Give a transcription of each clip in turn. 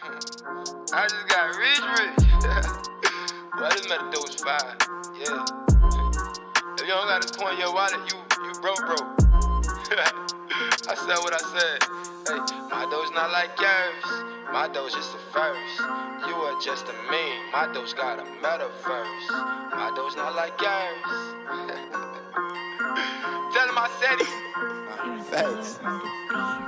I just got rich. Well, this MetaDoge fire. Yeah. If you don't got a coin in your wallet, you broke. I said what I said. Hey, my doge not like yours. My doge is the first. You are just a meme. My doge got a metaverse. My doge not like yours. Tell him I said it. Facts.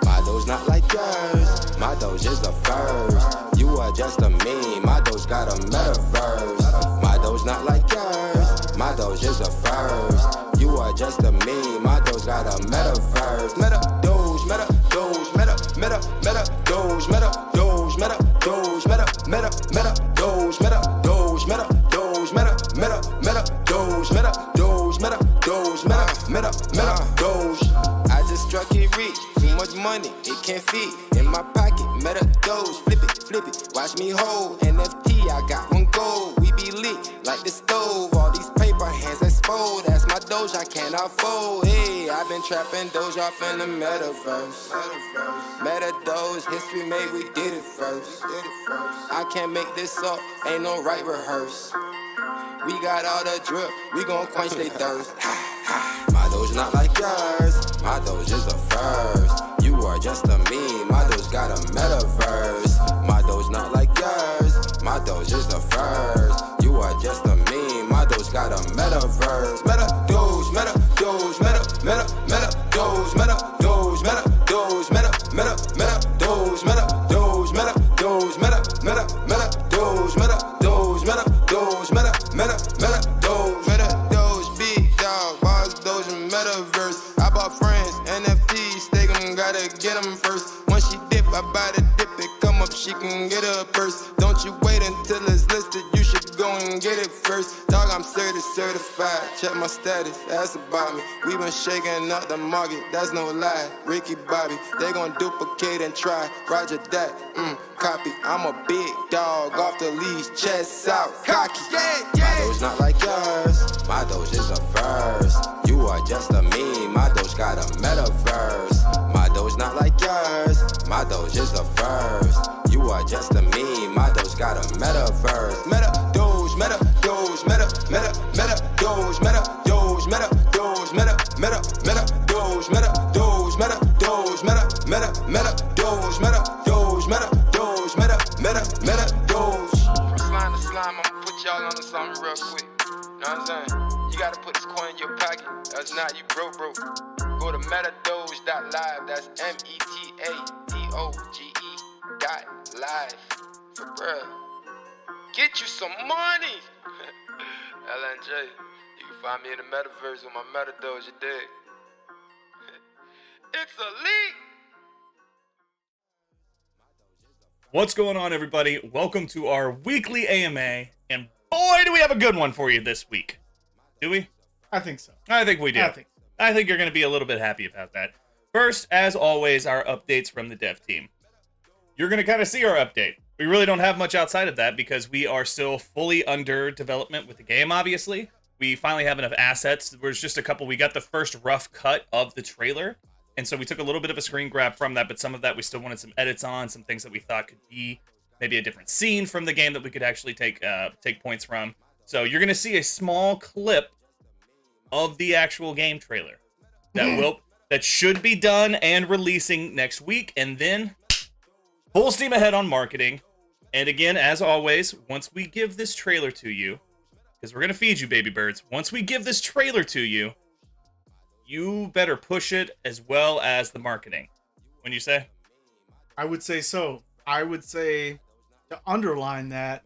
My doge not like yours. My doge is the first. You are just a meme. My doge got a metaverse. My doge not like yours. My doge is the first. You are just a meme. My doge got a metaverse. MetaDoge, MetaDoge, MetaDoge, MetaDoge, MetaDoge, MetaDoge, MetaDoge, MetaDoge, MetaDoge. I just struck it rich. Too much money, it can't fit in my pocket. MetaDoge, flip it, watch me hold. NFT, I got one gold. We be lit like the stove. All these paper hands exposed. That's my doge, I cannot fold. Hey, I've been trapping doge off in the metaverse. MetaDoge, history made, we did it first. I can't make this up, ain't no right rehearse. We got all the drip, we gon' quench they thirst. My doge not like yours, my doge is the first. You are just a meme, my doge got a metaverse. My doge not like yours, my doge is the first. You are just a meme, my doge got a metaverse. MetaDoge, MetaDoge, MetaDoge, MetaDoge, MetaDoge, MetaDoge, MetaDoge, MetaDoge, MetaDoge, big dog, boss doge and metaverse. I bought friends, NFTs, stake them, gotta get them first. Once she dip, I buy the dip, it come up, she can get her purse. Don't you wait until it's listed, you should go and get it first. Dog, I'm certified, check my status, ask about me. We been shaking up the market, that's no lie. Ricky Bobby, they gon' duplicate and try. Roger that, copy. I'm a big dog, off the leash, chest out, cocky. My doge not like yours, my doge is the first. You are just a meme, my doge got a metaverse. My doge not like yours, my doge is the first. You are just a meme, my doge got a metaverse. MetaDoge, MetaDoge, MetaDoge, MetaDoge, MetaDoge, MetaDoge, MetaDoge, MetaDoge, MetaDoge, MetaDoge. Slime, I'ma put y'all on to something real quick. You know what I'm saying? You gotta put this coin in your pocket. That's not you broke. Go to MetaDoge.live. That's MetaDoge.live. For bruh. Get you some money. LNJ. You can find me in the metaverse with my MetaDoge, you dig? It's elite. What's going on, everybody? Welcome to our weekly AMA, and boy, do we have a good one for you this week. Do we? I think so. I think we do. I think you're going to be a little bit happy about that. First, as always, our updates from the dev team. You're going to kind of see our update. We really don't have much outside of that because we are still fully under development with the game, obviously. We finally have enough assets. There's just a couple. We got the first rough cut of the trailer. And so we took a little bit of a screen grab from that, but some of that we still wanted some edits on, some things that we thought could be maybe a different scene from the game that we could actually take points from. So you're going to see a small clip of the actual game trailer that should be done and releasing next week, and then full steam ahead on marketing. And again, as always, once we give this trailer to you, because we're going to feed you, baby birds, once we give this trailer to you, you better push it as well as the marketing. When you say? I would say so. I would say, to underline that,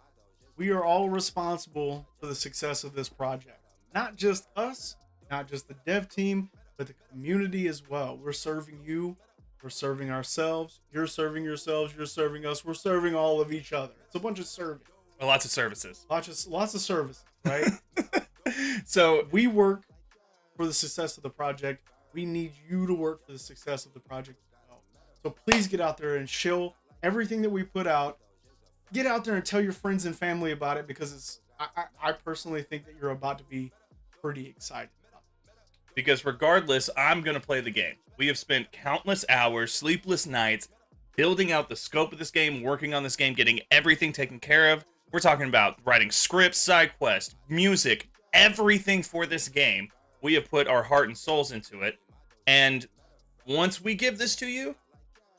we are all responsible for the success of this project. Not just us, not just the dev team, but the community as well. We're serving you. We're serving ourselves. You're serving yourselves. You're serving us. We're serving all of each other. It's a bunch of serving. Lots of services. Lots of services, right? So we work for the success of the project. We need you to work for the success of the project as well. So please get out there and show everything that we put out. Get out there and tell your friends and family about it, because I personally think that you're about to be pretty excited about it. Because regardless, I'm going to play the game. We have spent countless hours, sleepless nights, building out the scope of this game, working on this game, getting everything taken care of. We're talking about writing scripts, side quests, music, everything for this game. We have put our heart and souls into it. And once we give this to you,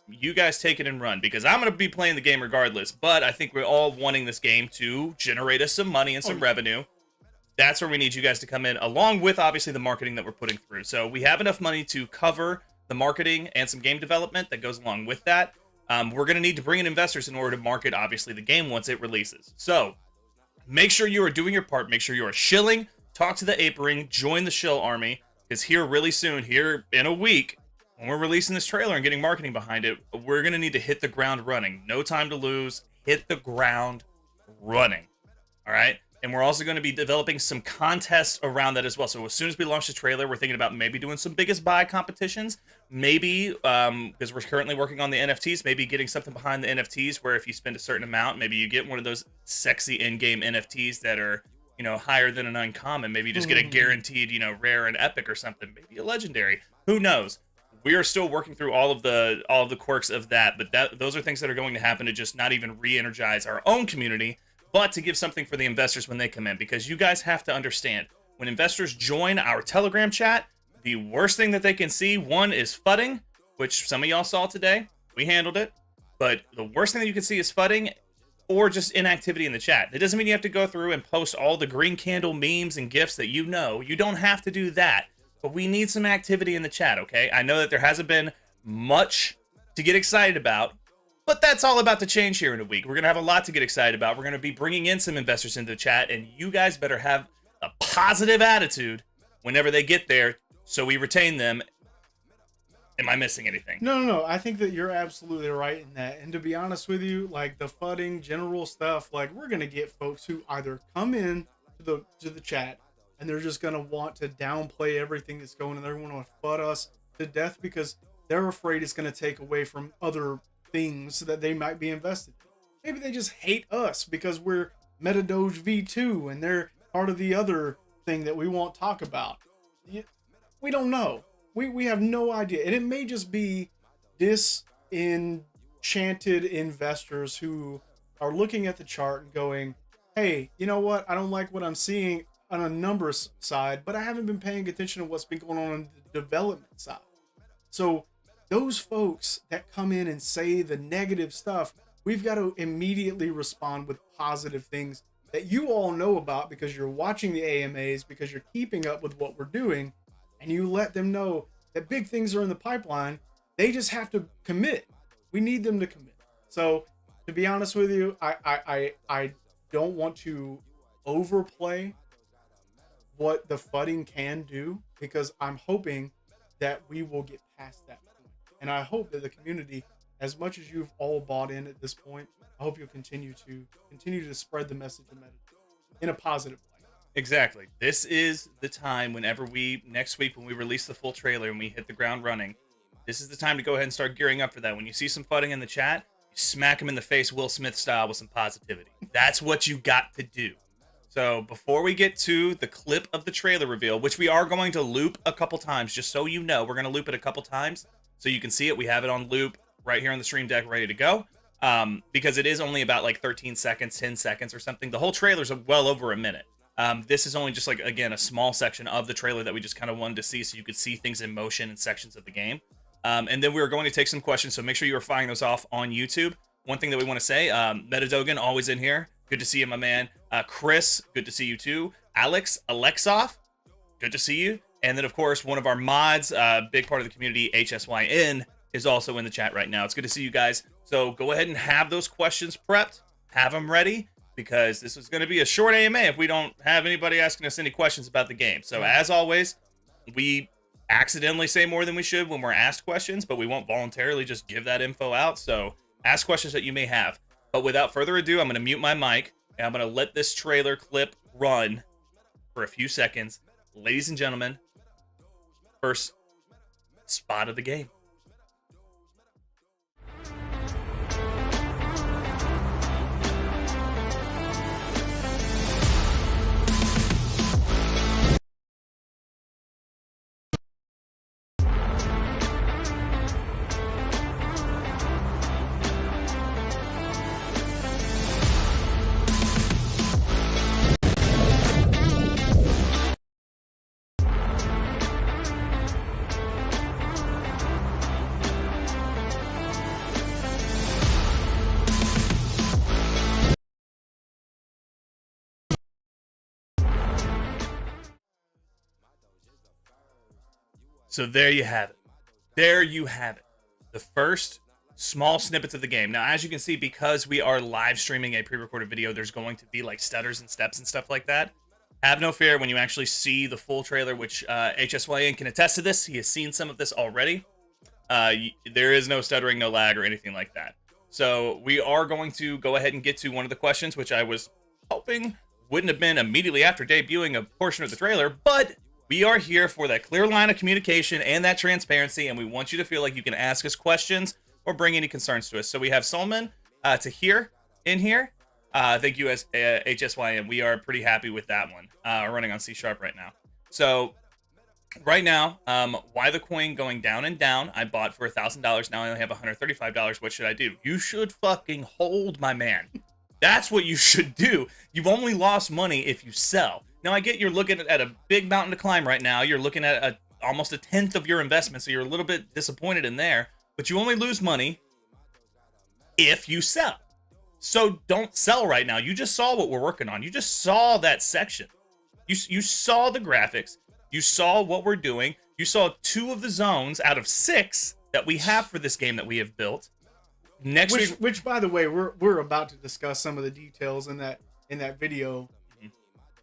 you guys take it and run, because I'm going to be playing the game regardless. But I think we're all wanting this game to generate us some money and some revenue. That's where we need you guys to come in, along with obviously the marketing that we're putting through. So we have enough money to cover the marketing and some game development that goes along with that. We're going to need to bring in investors in order to market, obviously, the game once it releases. So make sure you are doing your part. Make sure you are shilling. Talk to the ape ring. Join the shill army. Because here really soon, here in a week, when we're releasing this trailer and getting marketing behind it, we're going to need to hit the ground running. No time to lose. Hit the ground running. All right? And we're also going to be developing some contests around that as well. So as soon as we launch the trailer, we're thinking about maybe doing some biggest buy competitions. Maybe, because we're currently working on the NFTs, maybe getting something behind the NFTs where if you spend a certain amount, maybe you get one of those sexy in-game NFTs that are, you know, higher than an uncommon. Maybe you just get a guaranteed, you know, rare and epic or something. Maybe a legendary. Who knows? We are still working through all of the quirks of that. But those are things that are going to happen to just not even re-energize our own community, but to give something for the investors when they come in. Because you guys have to understand, when investors join our Telegram chat, the worst thing that they can see, one, is fudding, which some of y'all saw today. We handled it. But the worst thing that you can see is fudding or just inactivity in the chat. It doesn't mean you have to go through and post all the green candle memes and gifs that you know. You don't have to do that. But we need some activity in the chat, okay? I know that there hasn't been much to get excited about, but that's all about to change here in a week. We're going to have a lot to get excited about. We're going to be bringing in some investors into the chat, and you guys better have a positive attitude whenever they get there so we retain them. Am I missing anything? No. I think that you're absolutely right in that. And to be honest with you, like the fudding general stuff, like we're going to get folks who either come in to the chat and they're just going to want to downplay everything that's going on. They're going to FUD us to death because they're afraid it's going to take away from other things that they might be invested in. Maybe they just hate us because we're MetaDoge V2 and they're part of the other thing that we won't talk about. We don't know. We have no idea. And it may just be disenchanted investors who are looking at the chart and going, hey, you know what? I don't like what I'm seeing on a numbers side, but I haven't been paying attention to what's been going on the development side. So those folks that come in and say the negative stuff, we've got to immediately respond with positive things that you all know about because you're watching the AMAs, because you're keeping up with what we're doing, and you let them know that big things are in the pipeline. They just have to commit. We need them to commit. So to be honest with you, I don't want to overplay what the fudding can do, because I'm hoping that we will get past that point. And I hope that the community, as much as you've all bought in at this point, I hope you'll continue to spread the message of MetaDoge in a positive way. Exactly. This is the time whenever next week when we release the full trailer and we hit the ground running, this is the time to go ahead and start gearing up for that. When you see some fudding in the chat, you smack them in the face Will Smith style with some positivity. That's what you got to do. So before we get to the clip of the trailer reveal, which we are going to loop a couple times, just so you know, we're going to loop it a couple times so you can see it. We have it on loop right here on the stream deck ready to go, because it is only about like 13 seconds, 10 seconds or something. The whole trailer's well over a minute. This is only just like, again, a small section of the trailer that we just kind of wanted to see so you could see things in motion and sections of the game. And then we're going to take some questions, so make sure you are firing those off on YouTube. One thing that we want to say, MetaDogen, always in here. Good to see you, my man. Chris, good to see you too. Alex, Alexoff, good to see you. And then, of course, one of our mods, big part of the community, HSYN, is also in the chat right now. It's good to see you guys. So go ahead and have those questions prepped. Have them ready, because this is going to be a short AMA if we don't have anybody asking us any questions about the game. So as always, we accidentally say more than we should when we're asked questions, but we won't voluntarily just give that info out. So ask questions that you may have. But without further ado, I'm going to mute my mic, and I'm going to let this trailer clip run for a few seconds. Ladies and gentlemen, first spot of the game. So there you have it. There you have it. The first small snippets of the game. Now, as you can see, because we are live streaming a pre-recorded video, there's going to be like stutters and steps and stuff like that. Have no fear when you actually see the full trailer, which HSYN can attest to this. He has seen some of this already. There is no stuttering, no lag, or anything like that. So we are going to go ahead and get to one of the questions, which I was hoping wouldn't have been immediately after debuting a portion of the trailer, but we are here for that clear line of communication and that transparency, and we want you to feel like you can ask us questions or bring any concerns to us. So we have Solomon to here in here. Thank you, as HSYM. We are pretty happy with that one. We're running on C# right now. So right now, why the coin going down and down? I bought for $1,000. Now I only have $135. What should I do? You should fucking hold, my man. That's what you should do. You've only lost money if you sell. Now, I get you're looking at a big mountain to climb right now. You're looking at almost a tenth of your investment, so you're a little bit disappointed in there. But you only lose money if you sell. So don't sell right now. You just saw what we're working on. You just saw that section. You saw the graphics. You saw what we're doing. You saw 2 of the zones out of 6 that we have for this game that we have built. Next week, which by the way, we're about to discuss some of the details in that video,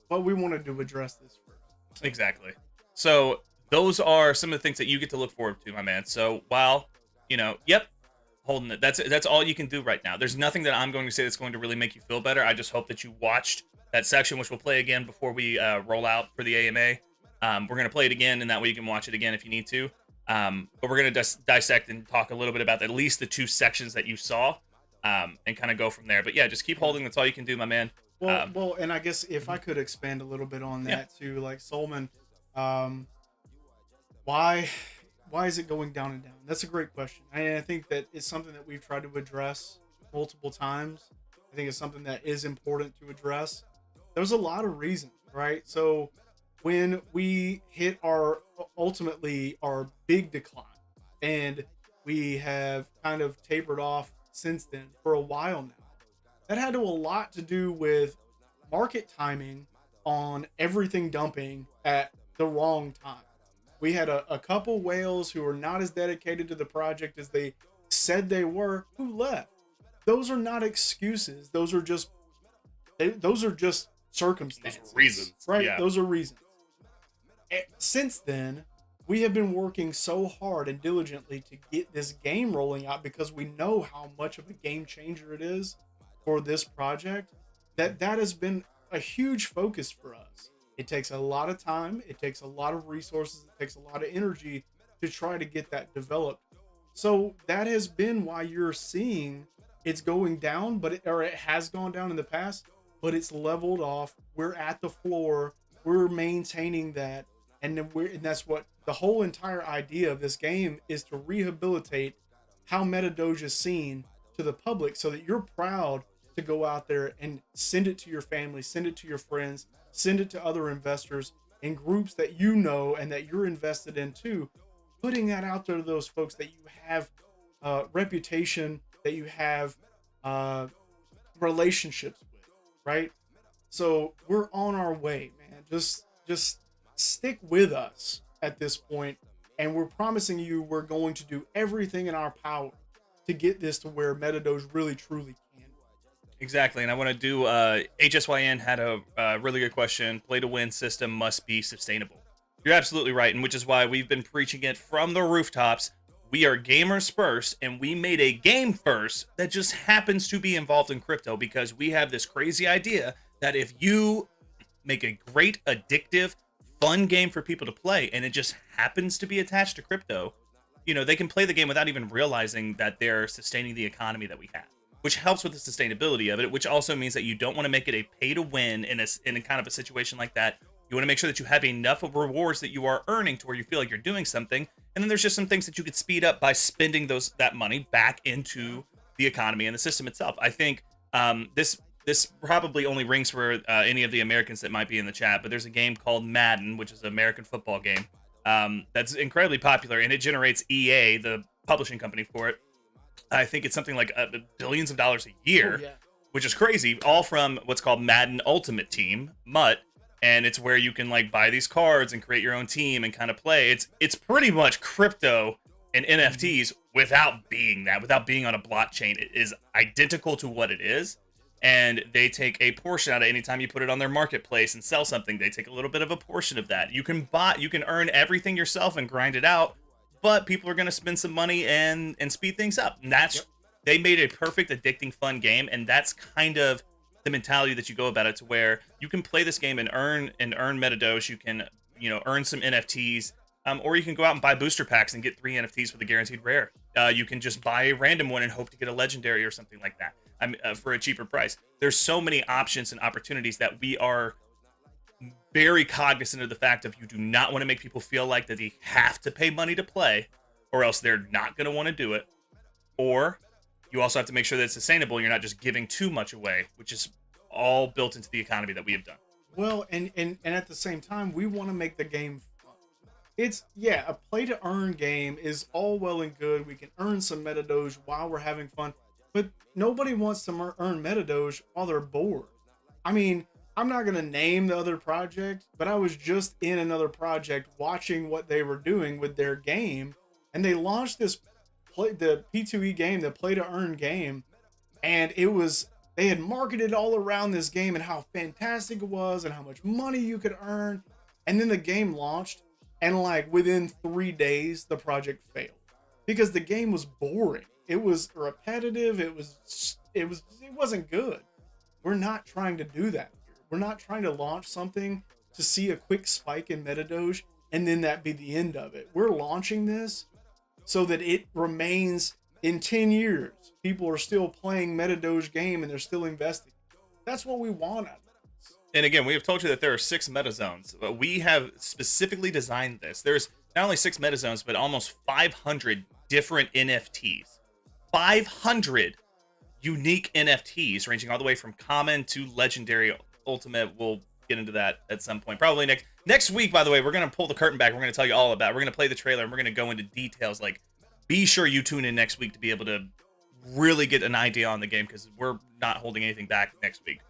but we wanted to address this first. Exactly. So those are some of the things that you get to look forward to, my man. So while holding it. That's all you can do right now. There's nothing that I'm going to say that's going to really make you feel better. I just hope that you watched that section, which we'll play again before we roll out for the AMA. We're going to play it again, and that way you can watch it again if you need to. But we're going to dissect and talk a little bit about at least the 2 sections that you saw, and kind of go from there. But yeah, just keep holding. That's all you can do, my man. Well, and I guess if I could expand a little bit on that too, like Solomon, why is it going down and down? That's a great question. I think that it's something that we've tried to address multiple times. I think it's something that is important to address. There's a lot of reasons, right? So when we hit ultimately our big decline, and we have kind of tapered off since then for a while now, that had a lot to do with market timing on everything dumping at the wrong time. We had a couple whales who are not as dedicated to the project as they said they were, who left. Those are not excuses. Those are just circumstances. Those are reasons. Right? Yeah. Those are reasons. Since then, we have been working so hard and diligently to get this game rolling out, because we know how much of a game changer it is for this project, that has been a huge focus for us. It takes a lot of time, it takes a lot of resources, it takes a lot of energy to try to get that developed. So that has been why you're seeing it's going down, it has gone down in the past, but it's leveled off. We're at the floor, we're maintaining that, and that's what the whole entire idea of this game is, to rehabilitate how MetaDoge is seen to the public, so that you're proud to go out there and send it to your family, send it to your friends, send it to other investors and groups that you know and that you're invested in too. Putting that out there to those folks that you have reputation, that you have relationships with, right? So we're on our way, man. Just stick with us at this point, and we're promising you we're going to do everything in our power to get this to where MetaDoge really truly can. Exactly, and I want to do, HSYN had a really good question. Play to win system must be sustainable. You're absolutely right, and which is why we've been preaching it from the rooftops. We are gamers first, and we made a game first that just happens to be involved in crypto, because we have this crazy idea that if you make a great, addictive, fun game for people to play, and it just happens to be attached to crypto, they can play the game without even realizing that they're sustaining the economy that we have, which helps with the sustainability of it, which also means that you don't want to make it a pay to win in a kind of a situation like that. You want to make sure that you have enough of rewards that you are earning to where you feel like you're doing something. And then there's just some things that you could speed up by spending that money back into the economy and the system itself. I think this probably only rings for any of the Americans that might be in the chat, but there's a game called Madden, which is an American football game that's incredibly popular, and it generates EA, the publishing company for it. I think it's something like billions of dollars a year, which is crazy, all from what's called Madden Ultimate Team, MUT, and it's where you can like buy these cards and create your own team and kind of play. It's pretty much crypto and NFTs without being on a blockchain. It is identical to what it is. And they take a portion out of anytime you put it on their marketplace and sell something. They take a little bit of a portion of that. You can earn everything yourself and grind it out, but people are going to spend some money and speed things up. And they made a perfect, addicting, fun game, and that's kind of the mentality that you go about it, to where you can play this game and earn MetaDoge. You can earn some NFTs, or you can go out and buy booster packs and get 3 NFTs with a guaranteed rare. You can just buy a random one and hope to get a legendary or something like that. For a cheaper price. There's so many options and opportunities that we are very cognizant of the fact of you do not want to make people feel like that they have to pay money to play, or else they're not going to want to do it. Or you also have to make sure that it's sustainable. You're not just giving too much away, which is all built into the economy that we have done. Well, and at the same time, we want to make the game fun. It's, a play to earn game is all well and good. We can earn some MetaDoge while we're having fun. But nobody wants to earn MetaDoge while they're bored. I mean, I'm not going to name the other project, but I was just in another project watching what they were doing with their game. And they launched the P2E game, the play to earn game. And they had marketed all around this game and how fantastic it was and how much money you could earn. And then the game launched, and like within 3 days, the project failed because the game was boring. It was repetitive. It wasn't good. We're not trying to do that here. We're not trying to launch something to see a quick spike in MetaDoge and then that be the end of it. We're launching this so that it remains in 10 years. People are still playing MetaDoge game and they're still investing. That's what we want out of this. And again, we have told you that there are 6 meta zones. We have specifically designed this. There's not only 6 meta zones, but almost 500 different NFTs. 500 unique NFTs, ranging all the way from common to legendary, ultimate. We'll get into that at some point, probably next week. By the way, we're going to pull the curtain back. We're going to tell you all about it. We're going to play the trailer and we're going to go into details. Like, be sure you tune in next week to be able to really get an idea on the game, because we're not holding anything back next week.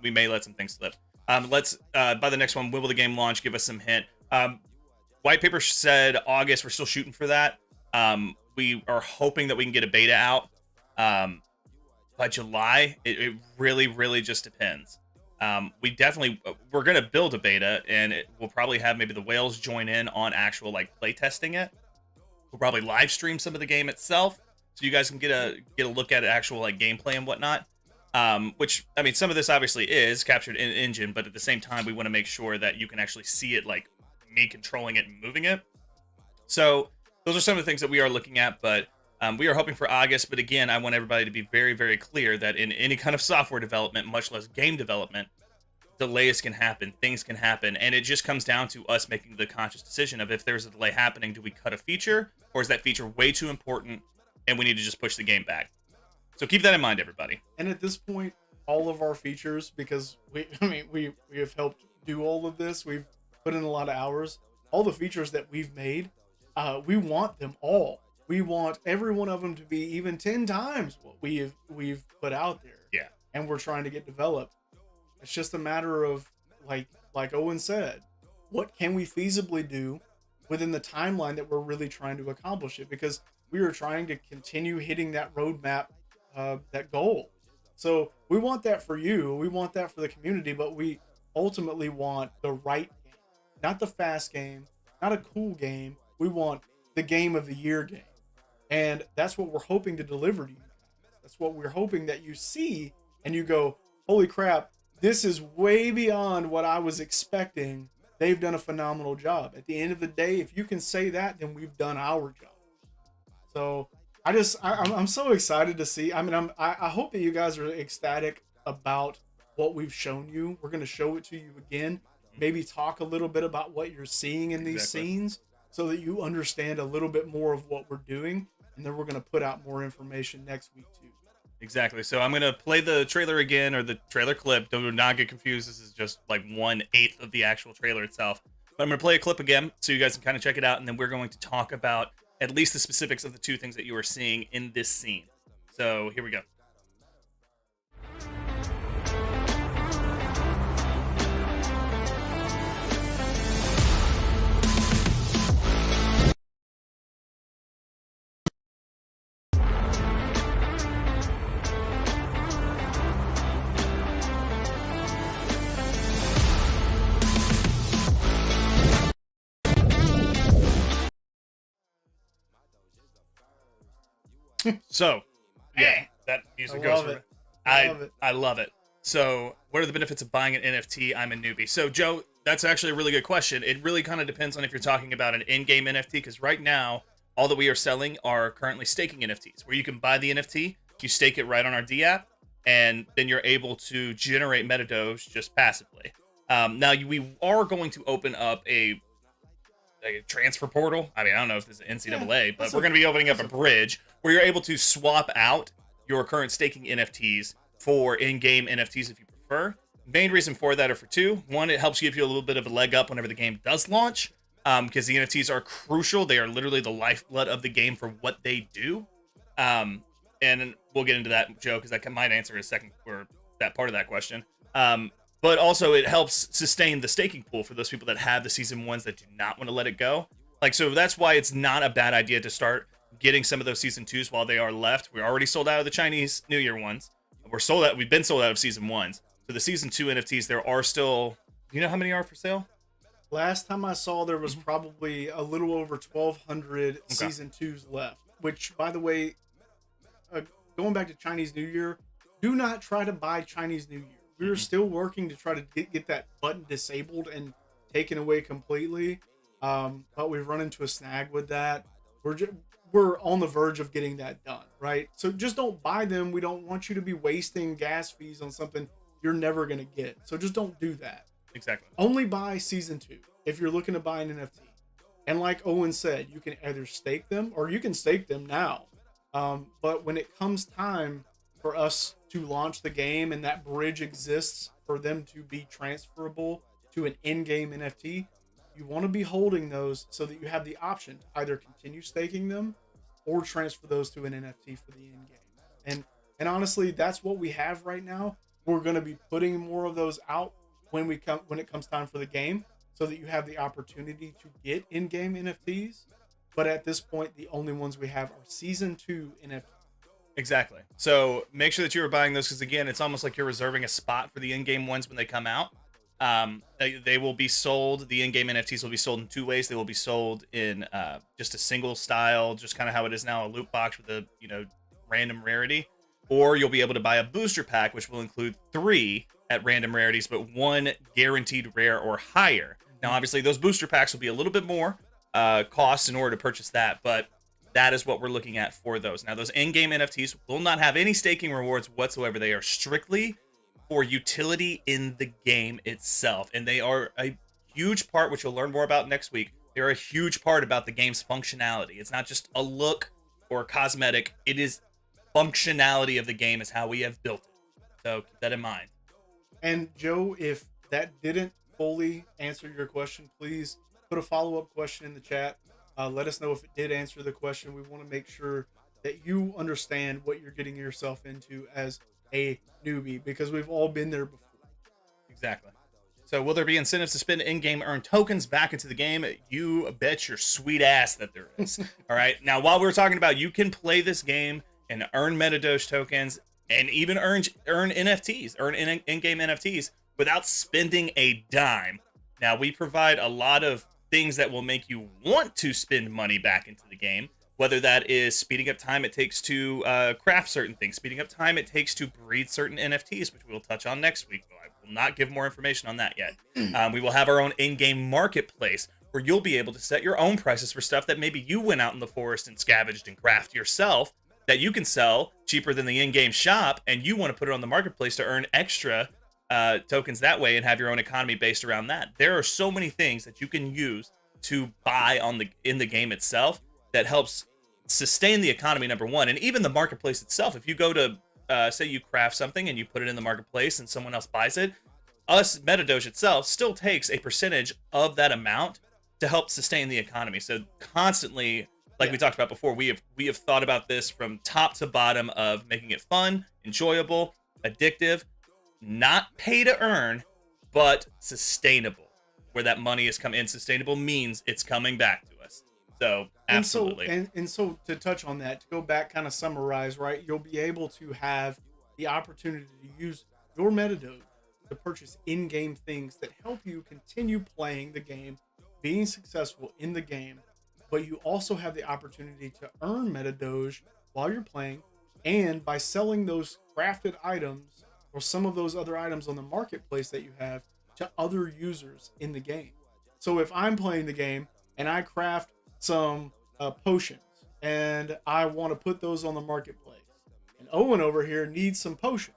We may let some things slip. Let's by the next one, when will the game launch? Give us some hint. White paper said August. We're still shooting for that. We are hoping that we can get a beta out by July. It really, really just depends. We're going to build a beta, and we'll probably have maybe the whales join in on actual like play testing it. We'll probably live stream some of the game itself, so you guys can get a look at actual like gameplay and whatnot. Which, I mean, some of this obviously is captured in engine, but at the same time, we want to make sure that you can actually see it, like me controlling it and moving it. So those are some of the things that we are looking at, but we are hoping for August. But again, I want everybody to be very, very clear that in any kind of software development, much less game development, delays can happen, things can happen, and it just comes down to us making the conscious decision of, if there's a delay happening, do we cut a feature, or is that feature way too important and we need to just push the game back? So keep that in mind, everybody. And at this point, all of our features, because we have helped do all of this, we've put in a lot of hours, all the features that we've made, we want them all. We want every one of them to be even 10 times what we've put out there. Yeah. And we're trying to get developed. It's just a matter of, like Owen said, what can we feasibly do within the timeline that we're really trying to accomplish it? Because we are trying to continue hitting that roadmap, that goal. So we want that for you. We want that for the community, but we ultimately want the right game, not the fast game, not a cool game. We want the game of the year game. And that's what we're hoping to deliver to you guys. That's what we're hoping that you see and you go, holy crap, this is way beyond what I was expecting. They've done a phenomenal job. At the end of the day, if you can say that, then we've done our job. So I'm so excited to see. I mean, I hope that you guys are ecstatic about what we've shown you. We're going to show it to you again. Maybe talk a little bit about what you're seeing in these scenes so that you understand a little bit more of what we're doing. And then we're going to put out more information next week too. Exactly. So I'm going to play the trailer again, or the trailer clip. Do not get confused. This is just like 1/8 of the actual trailer itself. But I'm going to play a clip again so you guys can kind of check it out. And then we're going to talk about at least the specifics of the 2 things that you are seeing in this scene. So here we go. So, yeah, that music goes for it. I love it. So, what are the benefits of buying an NFT? I'm a newbie. So, Joe, that's actually a really good question. It really kind of depends on if you're talking about an in-game NFT, because right now, all that we are selling are currently staking NFTs, where you can buy the NFT, you stake it right on our D app, and then you're able to generate MetaDoge just passively. Now, we are going to open up a transfer portal. I mean, I don't know if this is NCAA, but we're going to be opening up a bridge where you're able to swap out your current staking NFTs for in-game NFTs if you prefer. Main reason for that are for two. One, it helps give you a little bit of a leg up whenever the game does launch, because the NFTs are crucial. They are literally the lifeblood of the game for what they do. And we'll get into that, Joe, because that might answer a second or that part of that question. But also it helps sustain the staking pool for those people that have the season ones that do not want to let it go. Like, so that's why it's not a bad idea to start getting some of those season twos while they are left. We're already sold out of the Chinese New Year ones. We've been sold out of season ones. So the season 2 NFTs, there are still, you know how many are for sale? Last time I saw, there was probably a little over 1,200 season 2s left, which, by the way, going back to Chinese New Year, do not try to buy Chinese New Year. We're still working to try to get that button disabled and taken away completely. But we've run into a snag with that. We're on the verge of getting that done, right? So just don't buy them. We don't want you to be wasting gas fees on something you're never going to get. So just don't do that. Exactly. Only buy season 2 if you're looking to buy an NFT. And like Owen said, you can either stake them or you can stake them now. But when it comes time for us to launch the game and that bridge exists for them to be transferable to an in-game NFT, you want to be holding those so that you have the option to either continue staking them or transfer those to an NFT for the in-game. And honestly, that's what we have right now. We're going to be putting more of those out when it comes time for the game, so that you have the opportunity to get in-game NFTs. But at this point, the only ones we have are season 2 NFTs. Exactly. So make sure that you are buying those, because again, it's almost like you're reserving a spot for the in-game ones when they come out. They will be sold. The in-game NFTs will be sold in 2 ways. They will be sold in just a single style, just kind of how it is now, a loot box with a random rarity, or you'll be able to buy a booster pack, which will include 3 at random rarities, but 1 guaranteed rare or higher. Now, obviously, those booster packs will be a little bit more cost in order to purchase that, but that is what we're looking at for those. Now, those in-game NFTs will not have any staking rewards whatsoever. They are strictly for utility in the game itself, and they are a huge part, which you'll learn more about next week. They're a huge part about the game's functionality. It's not just a look or cosmetic. It is functionality of the game is how we have built it. So keep that in mind. And Joe, if that didn't fully answer your question, please put a follow-up question in the chat. Let us know if it did answer the question. We want to make sure that you understand what you're getting yourself into as a newbie, because we've all been there before. Exactly. So will there be incentives to spend in-game earned tokens back into the game? You bet your sweet ass that there is. All right. Now, while we're talking about you can play this game and earn MetaDoge tokens and even earn NFTs, earn in-game NFTs without spending a dime. Now, we provide a lot of things that will make you want to spend money back into the game, whether that is speeding up time it takes to craft certain things, speeding up time it takes to breed certain NFTs, which we'll touch on next week. I will not give more information on that yet. We will have our own in-game marketplace where you'll be able to set your own prices for stuff that maybe you went out in the forest and scavenged and craft yourself, that you can sell cheaper than the in-game shop, and you want to put it on the marketplace to earn extra tokens that way and have your own economy based around that. There are so many things that you can use to buy in the game itself that helps sustain the economy, number one, and even the marketplace itself. If you go to say you craft something and you put it in the marketplace and someone else buys it, MetaDoge itself still takes a percentage of that amount to help sustain the economy. So constantly, like we talked about before, we have thought about this from top to bottom of making it fun, enjoyable, addictive, not pay to earn, but sustainable. Where that money is coming in, sustainable means it's coming back to us. So absolutely. And so to touch on that, to go back, kind of summarize, right? You'll be able to have the opportunity to use your MetaDoge to purchase in-game things that help you continue playing the game, being successful in the game, but you also have the opportunity to earn MetaDoge while you're playing, and by selling those crafted items or some of those other items on the marketplace that you have to other users in the game. So if I'm playing the game and I craft some potions and I want to put those on the marketplace, and Owen over here needs some potions,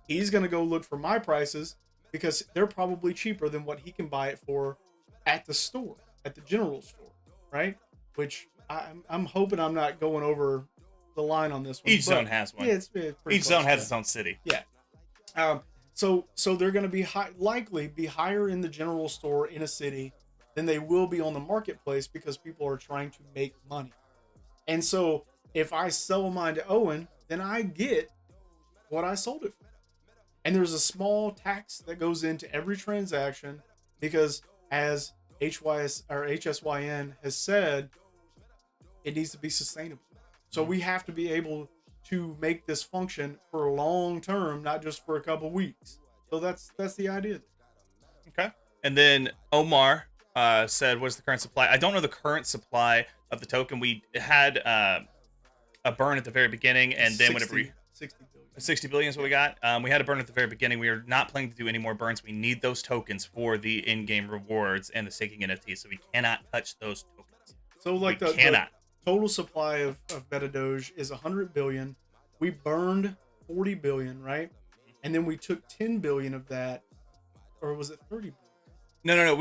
he's going to go look for my prices because they're probably cheaper than what he can buy it for at the store, at the general store, right? Which I'm hoping I'm not going over the line on this one. Each zone has one. Yeah, it's pretty Each zone close, has yeah. its own city. Yeah. So they're going to be likely be higher in the general store in a city than they will be on the marketplace because people are trying to make money. And so if I sell mine to Owen, then I get what I sold it for. And there's a small tax that goes into every transaction because, as HSYN has said, it needs to be sustainable. So we have to be able to make this function for a long term, not just for a couple weeks. So that's the idea. Okay. And then Omar said, "What's the current supply?" I don't know the current supply of the token. We had a burn at the very beginning, and then 60 billion is what we got. We had a burn at the very beginning. We are not planning to do any more burns. We need those tokens for the in-game rewards and the staking NFTs, so we cannot touch those tokens. So like we the cannot. Total supply of MetaDoge is 100 billion. We burned 40 billion, right? And then we took 10 billion of that, or was it 30 billion? No.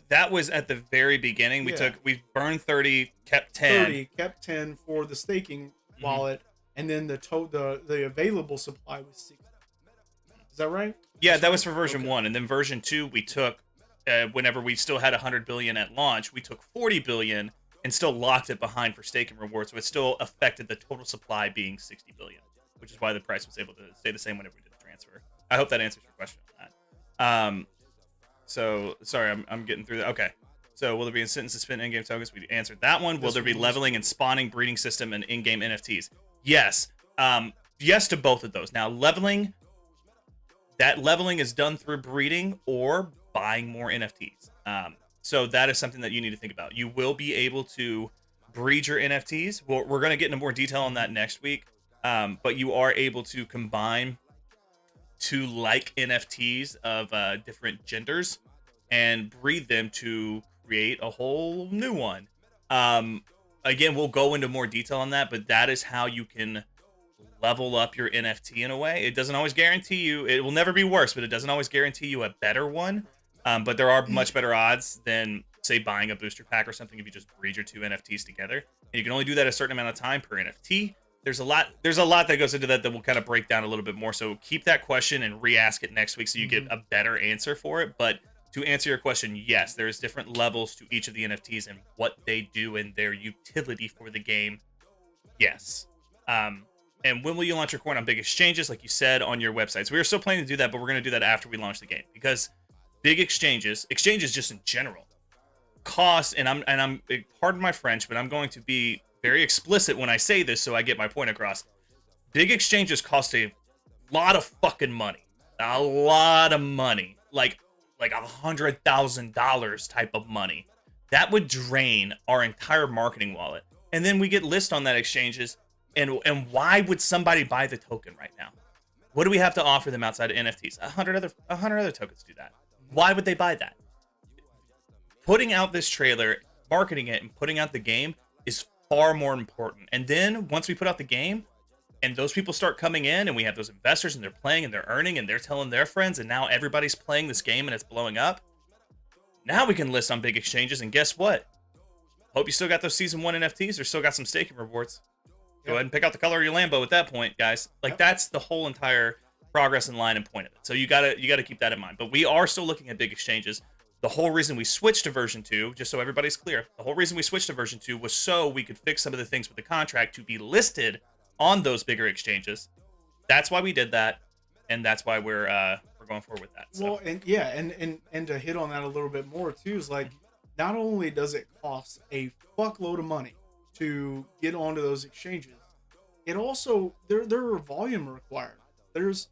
That was at the very beginning. We burned 30, kept 10. 30, kept 10 for the staking wallet, and then the available supply was 60. Is that right? Yeah, that was for version Okay. 1, and then version 2 we took whenever we still had 100 billion at launch, we took 40 billion and still locked it behind for staking rewards, so it still affected the total supply being 60 billion, which is why the price was able to stay the same whenever we did the transfer. I hope that answers your question on that. So sorry, I'm getting through that. Okay. So will there be incentive to spend in-game tokens? We answered that one. Will there be leveling and spawning, breeding system, and in-game NFTs? Yes. Yes to both of those. Now, leveling is done through breeding or buying more NFTs. So that is something that you need to think about. You will be able to breed your NFTs. We're going to get into more detail on that next week. But you are able to combine two like NFTs of different genders and breed them to create a whole new one. Again, we'll go into more detail on that, but that is how you can level up your NFT in a way. It doesn't always guarantee you, it will never be worse, but it doesn't always guarantee you a better one. But there are much better odds than, say, buying a booster pack or something if you just breed your two NFTs together. And you can only do that a certain amount of time per NFT. There's a lot that goes into that we'll kind of break down a little bit more. So keep that question and re-ask it next week so you get a better answer for it. But to answer your question, yes, there's different levels to each of the NFTs and what they do and their utility for the game. Yes. And when will you launch your coin on big exchanges, like you said, on your websites? We are still planning to do that, but we're going to do that after we launch the game, because big exchanges just in general, cost, and I'm pardon my French, but I'm going to be very explicit when I say this so I get my point across. Big exchanges cost a lot of fucking money. A lot of money. Like $100,000 type of money. That would drain our entire marketing wallet. And then we get listed on that exchanges. And why would somebody buy the token right now? What do we have to offer them outside of NFTs? 100 other tokens do that. Why would they buy that? Putting out this trailer, marketing it, and putting out the game is far more important. And then once we put out the game and those people start coming in and we have those investors and they're playing and they're earning and they're telling their friends and now everybody's playing this game and it's blowing up, now we can list on big exchanges. And guess what? Hope you still got those season 1 NFTs or still got some staking rewards. Go ahead and pick out the color of your Lambo at that point, guys. Like, that's the whole entire progress in line and point of it. So you gotta keep that in mind. But we are still looking at big exchanges. The whole reason we switched to version 2, just so everybody's clear, the whole reason we switched to version 2 was so we could fix some of the things with the contract to be listed on those bigger exchanges. That's why we did that, and that's why we're going forward with that. So. Well, and to hit on that a little bit more too is like, not only does it cost a fuckload of money to get onto those exchanges, it also there are volume required. There's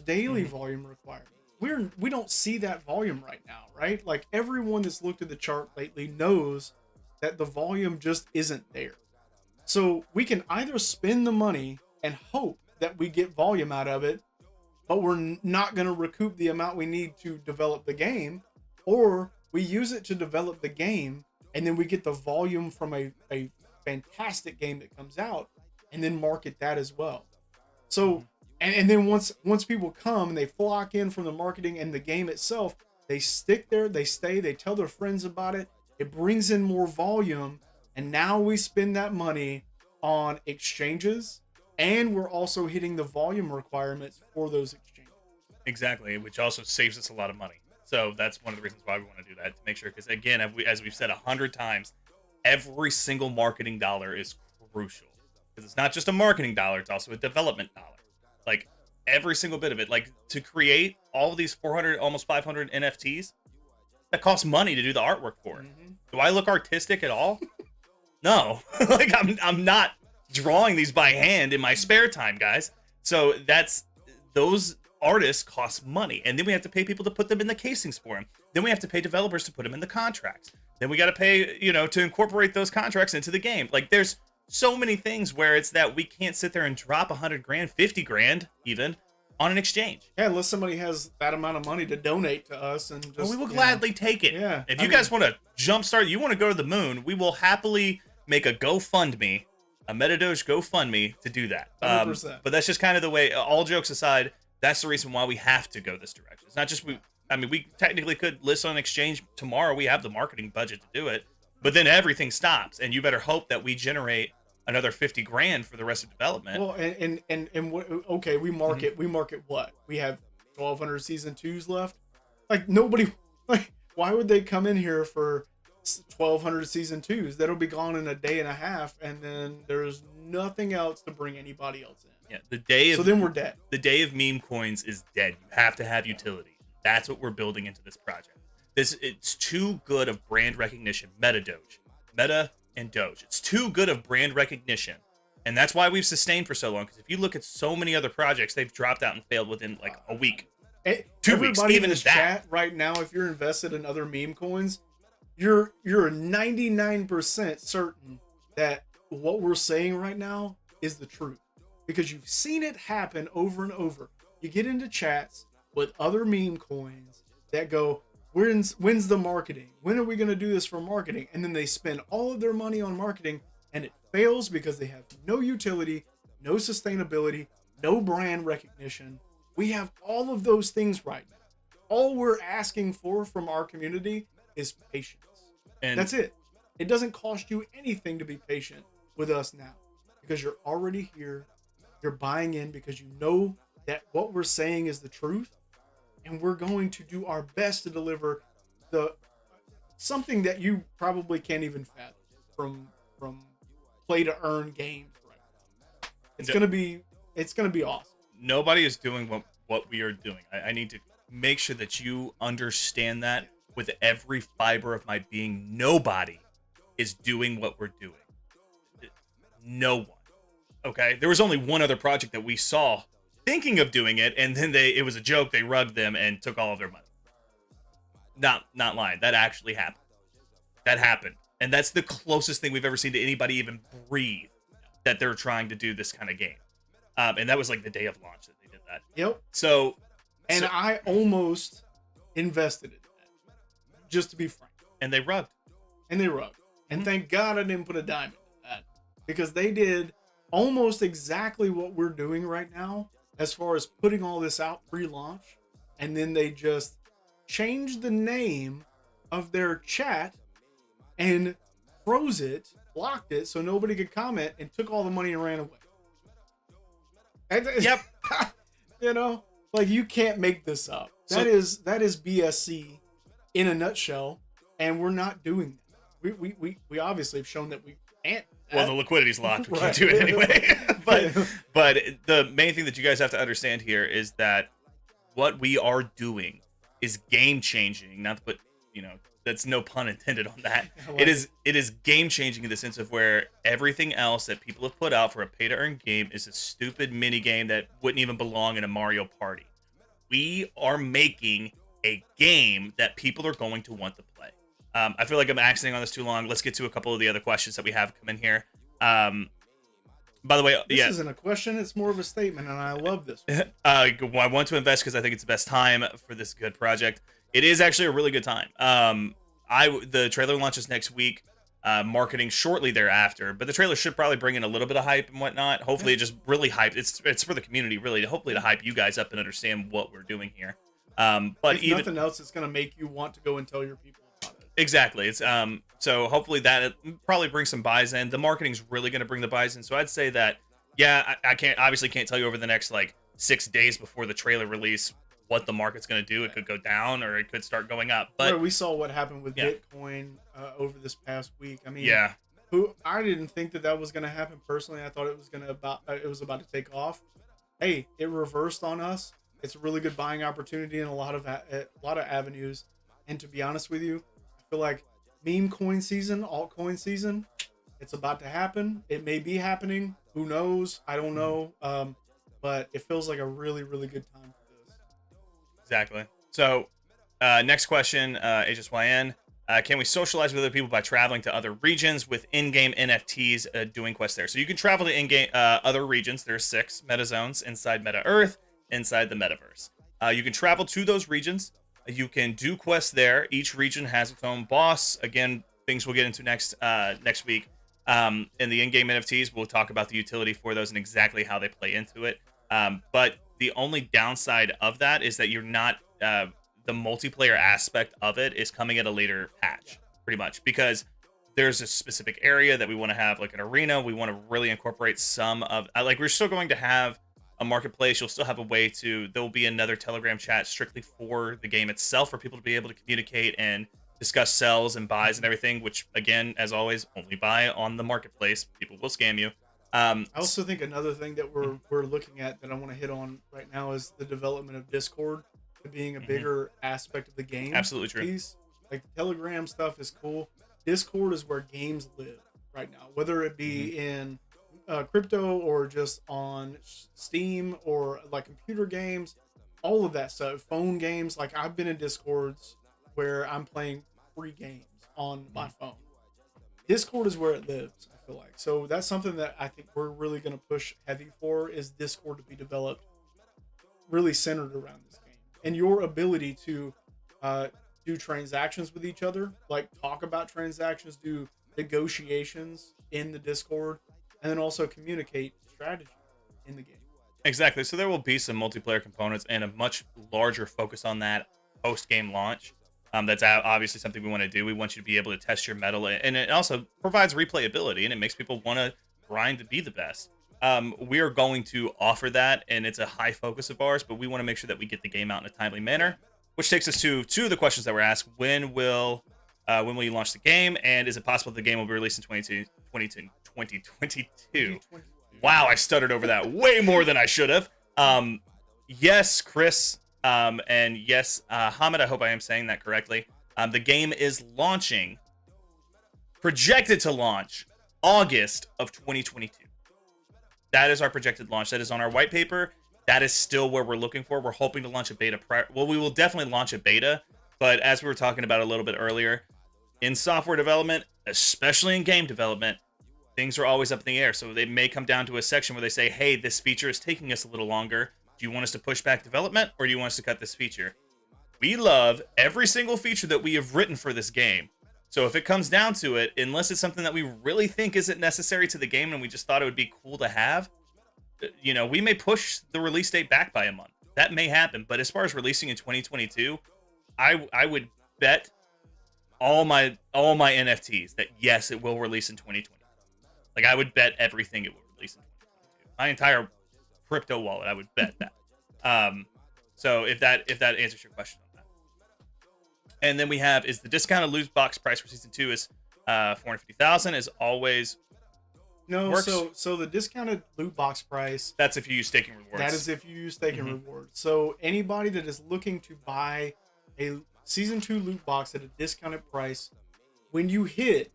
daily volume required. We don't see that volume right now, right? Like, everyone that's looked at the chart lately knows that the volume just isn't there. So we can either spend the money and hope that we get volume out of it, but we're not going to recoup the amount we need to develop the game, or we use it to develop the game and then we get the volume from a fantastic game that comes out and then market that as well. So, and then once people come and they flock in from the marketing and the game itself, they stick there, they stay, they tell their friends about it. It brings in more volume. And now we spend that money on exchanges, and we're also hitting the volume requirements for those exchanges. Exactly, which also saves us a lot of money. So that's one of the reasons why we want to do that, to make sure, because again, as we've said 100 times, every single marketing dollar is crucial. Because it's not just a marketing dollar, it's also a development dollar. Like, every single bit of it. Like, to create all of these 400, almost 500 NFTs, that costs money to do the artwork for. Mm-hmm. Do I look artistic at all? No. Like, I'm not drawing these by hand in my spare time, guys. So those artists cost money, and then we have to pay people to put them in the casings for them. Then we have to pay developers to put them in the contracts. Then we got to pay, to incorporate those contracts into the game. Like, there's so many things where it's that we can't sit there and drop 100 grand, 50 grand even on an exchange. Yeah, unless somebody has that amount of money to donate to us, and just, we will gladly take it. Yeah, if you guys want to jumpstart, you want to go to the moon, we will happily make a GoFundMe, a MetaDoge GoFundMe to do that. 100%. But that's just kind of the way. All jokes aside, that's the reason why we have to go this direction. It's not just we technically could list on exchange tomorrow. We have the marketing budget to do it, but then everything stops, and you better hope that we generate another 50 grand for the rest of development. Well, and what? Okay, we market what? We have 1,200 season 2s left. Like, nobody. Like, why would they come in here for 1,200 season 2s? That'll be gone in a day and a half, and then there's nothing else to bring anybody else in. Yeah, so then we're dead. The day of meme coins is dead. You have to have utility. That's what we're building into this project. It's too good of brand recognition. MetaDoge, Meta and Doge. It's too good of brand recognition, and that's why we've sustained for so long. Because if you look at so many other projects, they've dropped out and failed within like a week, 2 weeks, even in as this that. chat right now, if you're invested in other meme coins, you're 99% certain that what we're saying right now is the truth, because you've seen it happen over and over. You get into chats with other meme coins that go, when's the marketing? When are we going to do this for marketing? And then they spend all of their money on marketing, and it fails because they have no utility, no sustainability, no brand recognition. We have all of those things right now. All we're asking for from our community is patience. And that's it. It doesn't cost you anything to be patient with us now, because you're already here. You're buying in because you know that what we're saying is the truth, and we're going to do our best to deliver something that you probably can't even fathom from play to earn games right now. It's gonna be awesome. Nobody is doing what we are doing. I need to make sure that you understand that with every fiber of my being. Nobody is doing what we're doing. No one. Okay? There was only one other project that we saw thinking of doing it, and then it was a joke. They rugged them and took all of their money. Not lying. That actually happened. That happened. And that's the closest thing we've ever seen to anybody even breathe that they're trying to do this kind of game. And that was like the day of launch that they did that. Yep. And I almost invested in that, just to be frank. And they rugged. And thank God I didn't put a dime into that, because they did almost exactly what we're doing right now as far as putting all this out pre-launch, and then they just changed the name of their chat and froze it, blocked it so nobody could comment, and took all the money and ran away. Yep. Like, you can't make this up. That is BSC in a nutshell, and we're not doing that. We obviously have shown that we can't. Well, the liquidity's locked. We can't do it anyway. but the main thing that you guys have to understand here is that what we are doing is game changing. Not to put, that's no pun intended on that. It is game changing in the sense of where everything else that people have put out for a pay to earn game is a stupid mini game that wouldn't even belong in a Mario Party. We are making a game that people are going to want to play. I feel like I'm accenting on this too long. Let's get to a couple of the other questions that we have come in here. By the way, This yeah, isn't a question; it's more of a statement, and I love this. I want to invest because I think it's the best time for this good project. It is actually a really good time. The trailer launches next week. Marketing shortly thereafter, but the trailer should probably bring in a little bit of hype and whatnot. Hopefully, it just really hype. It's for the community, really. Hopefully, to hype you guys up and understand what we're doing here. But If even nothing else, it's going to make you want to go and tell your people about it. exactly, it's so hopefully that probably brings some buys in. The marketing's really going to bring the buys in. So I'd say that I can't tell you over the next like 6 days before the trailer release what the market's going to do. It could go down or it could start going up. But we saw what happened with Yeah. Bitcoin over this past week. I mean, yeah, I didn't think that was going to happen personally. I thought it was about to take off. Hey, it reversed on us. It's a really good buying opportunity in a lot of avenues. And to be honest with you, I feel like meme coin season, altcoin season, it's about to happen. It may be happening. Who knows? I don't know. But it feels like a really, really good time for this. exactly. So next question, HSYN. Can we socialize with other people by traveling to other regions with in-game NFTs doing quests there? So you can travel to in-game other regions. There's 6 meta zones inside Meta Earth, inside the metaverse. You can travel to those regions. You can do quests there. Each region has its own boss. Again, things we'll get into next week. In the in-game NFTs, we'll talk about the utility for those and exactly how they play into it. But the only downside of that is that you're not the multiplayer aspect of it is coming at a later patch, pretty much, because there's a specific area that we want to have like an arena. We want to really incorporate some of like we're still going to have a marketplace. You'll still have a way to. There will be another Telegram chat strictly for the game itself for people to be able to communicate and discuss sells and buys and everything. Which again, as always, only buy on the marketplace. People will scam you. I also think another thing that we're looking at that I want to hit on right now is the development of Discord to being a bigger aspect of the game. Absolutely true. Piece. Like the Telegram stuff is cool. Discord is where games live right now, whether it be in crypto or just on Steam or like computer games, all of that stuff, phone games. Like I've been in Discords where I'm playing free games on my phone. Discord is where it lives, I feel like. So that's something that I think we're really going to push heavy for is Discord to be developed really centered around this game. And your ability to do transactions with each other, like talk about transactions, do negotiations in the Discord, and then also communicate strategy in the game. Exactly. So there will be some multiplayer components and a much larger focus on that post-game launch. That's obviously something we want to do. We want you to be able to test your metal, and it also provides replayability, and it makes people want to grind to be the best. We are going to offer that, and it's a high focus of ours, but we want to make sure that we get the game out in a timely manner, which takes us to two of the questions that were asked. When will you launch the game, and is it possible the game will be released in 2022? Wow, I stuttered over that way more than I should have. Yes, Chris, and yes, Hamid, I hope I am saying that correctly. The game is projected to launch August of 2022. That is our projected launch. That is on our white paper. That is still where we're looking for. We're hoping to launch a beta. We will definitely launch a beta, but as we were talking about a little bit earlier, in software development, especially in game development, things are always up in the air. So they may come down to a section where they say, hey, this feature is taking us a little longer. Do you want us to push back development, or do you want us to cut this feature? We love every single feature that we have written for this game. So if it comes down to it, unless it's something that we really think isn't necessary to the game and we just thought it would be cool to have, we may push the release date back by a month. That may happen. But as far as releasing in 2022, I would bet all my NFTs that yes, it will release in 2020. Like I would bet everything it will release in 2022. My entire crypto wallet, I would bet that. So if that answers your question on that. And then we have, is the discounted loot box price for season 2 is $450,000 as always. No, works. so the discounted loot box price, That's if you use staking rewards. that is if you use staking rewards. So anybody that is looking to buy a season 2 loot box at a discounted price, when you hit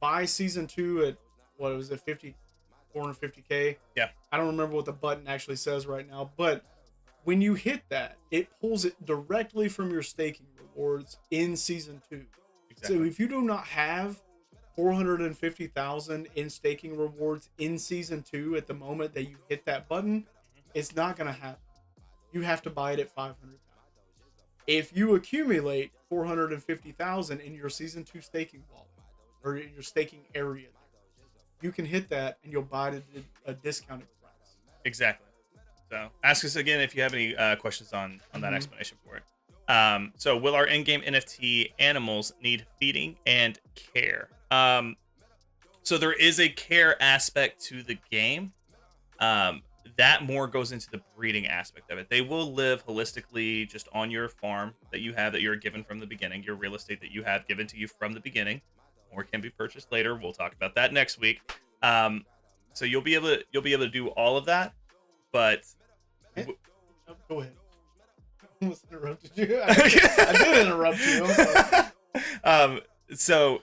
buy season 2 at what was it, 450K? Yeah. I don't remember what the button actually says right now, but when you hit that, it pulls it directly from your staking rewards in season 2. Exactly. So if you do not have 450,000 in staking rewards in season 2 at the moment that you hit that button, it's not going to happen. You have to buy it at 500,000. If you accumulate 450,000 in your season 2 staking wallet or in your staking area, you can hit that and you'll buy it at a discounted price. Exactly. So ask us again if you have any questions on that explanation for it. So will our in-game NFT animals need feeding and care? So there is a care aspect to the game. That more goes into the breeding aspect of it. They will live holistically just on your farm that you have, that you're given from the beginning, your real estate that you have given to you from the beginning, or can be purchased later. We'll talk about that next week. So you'll be able to do all of that, but go ahead. I almost interrupted you. I did interrupt you. I'm sorry. So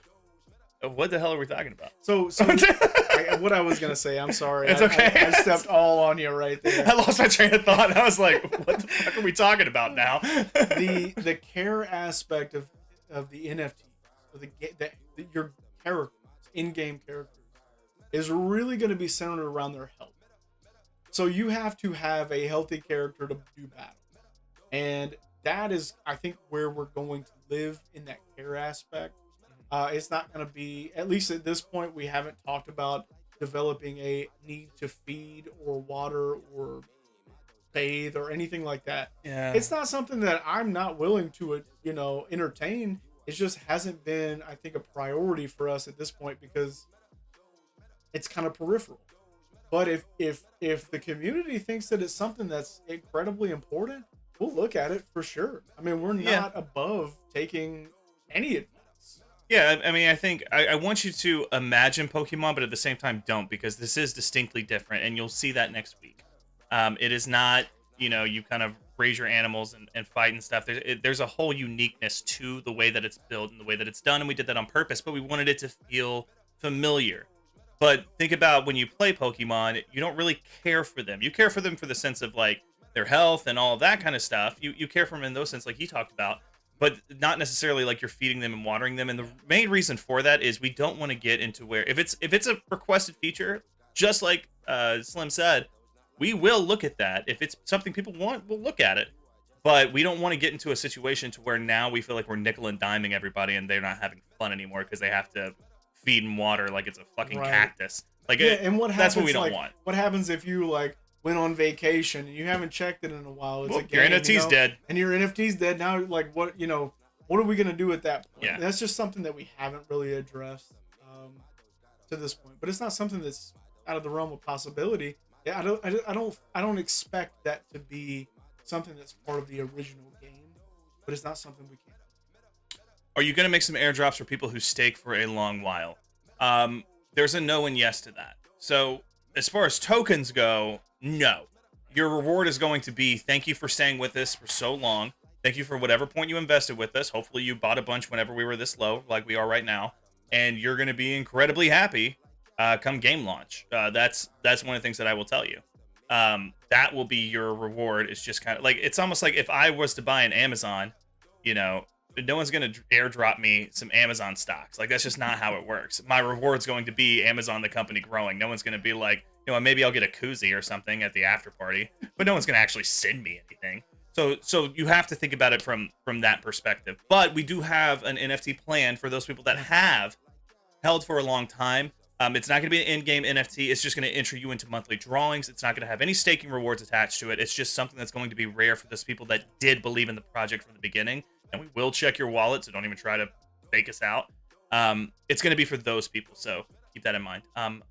what the hell are we talking about? So what I was gonna say, I'm sorry. It's okay. I stepped all on you right there. I lost my train of thought. I was like, what the fuck are we talking about now? The care aspect of the NFT, your characters, in-game characters, is really going to be centered around their health. So you have to have a healthy character to do battle. And that is, I think, where we're going to live in that care aspect. It's not going to be, at least at this point, we haven't talked about developing a need to feed or water or bathe or anything like that. Yeah. It's not something that I'm not willing to, entertain. It just hasn't been, I think, a priority for us at this point because it's kind of peripheral. But if the community thinks that it's something that's incredibly important, we'll look at it for sure. I mean, we're not above taking any advice. Yeah, I mean, I think I want you to imagine Pokemon, but at the same time, don't, because this is distinctly different, and you'll see that next week. It is not, you kind of raise your animals and fight and stuff. There's a whole uniqueness to the way that it's built and the way that it's done, and we did that on purpose, but we wanted it to feel familiar. But think about when you play Pokemon, you don't really care for them. You care for them for the sense of, like, their health and all of that kind of stuff. You care for them in those sense, like he talked about, but not necessarily like you're feeding them and watering them. And the main reason for that is we don't want to get into where, if it's a requested feature, just like Slim said, we will look at that. If it's something people want, we'll look at it. But we don't want to get into a situation to where now we feel like we're nickel and diming everybody and they're not having fun anymore because they have to feed and water like it's a fucking cactus. Like, and what happens, that's what we don't want. What happens if you went on vacation and you haven't checked it in a while? It's your NFT's dead. And your NFT's dead. Now, like, what are we going to do at that point? Yeah. That's just something that we haven't really addressed to this point. But it's not something that's out of the realm of possibility. Yeah, I don't expect that to be something that's part of the original game, but it's not something we can't. Are you going to make some airdrops for people who stake for a long while? There's a no and yes to that. So as far as tokens go, no. Your reward is going to be thank you for staying with us for so long. Thank you for whatever point you invested with us. Hopefully you bought a bunch whenever we were this low, like we are right now. And you're going to be incredibly happy come game launch. That's one of the things that I will tell you. That will be your reward. It's just kind of like, it's almost like if I was to buy an Amazon, no one's going to airdrop me some Amazon stocks. Like, that's just not how it works. My reward's going to be Amazon, the company growing. No one's going to be like, maybe I'll get a koozie or something at the after party, but no one's going to actually send me anything. So you have to think about it from that perspective. But we do have an NFT plan for those people that have held for a long time. It's not going to be an in-game NFT. It's just going to enter you into monthly drawings. It's not going to have any staking rewards attached to it. It's just something that's going to be rare for those people that did believe in the project from the beginning. And we will check your wallet, so don't even try to fake us out. It's going to be for those people, so keep that in mind.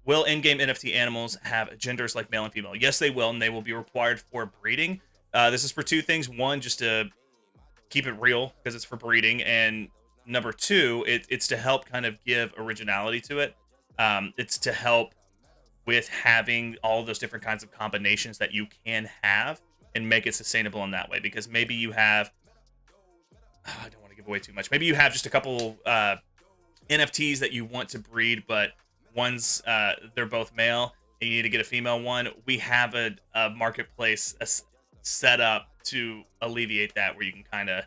Will in-game NFT animals have genders like male and female? Yes, they will, and they will be required for breeding. This is for two things. One, just to keep it real, because it's for breeding. And number two, it's to help kind of give originality to it. It's to help with having all those different kinds of combinations that you can have and make it sustainable in that way. Because maybe you have... I don't want to give away too much. Maybe you have just a couple NFTs that you want to breed, but one's they're both male, and you need to get a female one. We have a marketplace set up to alleviate that, where you can kind of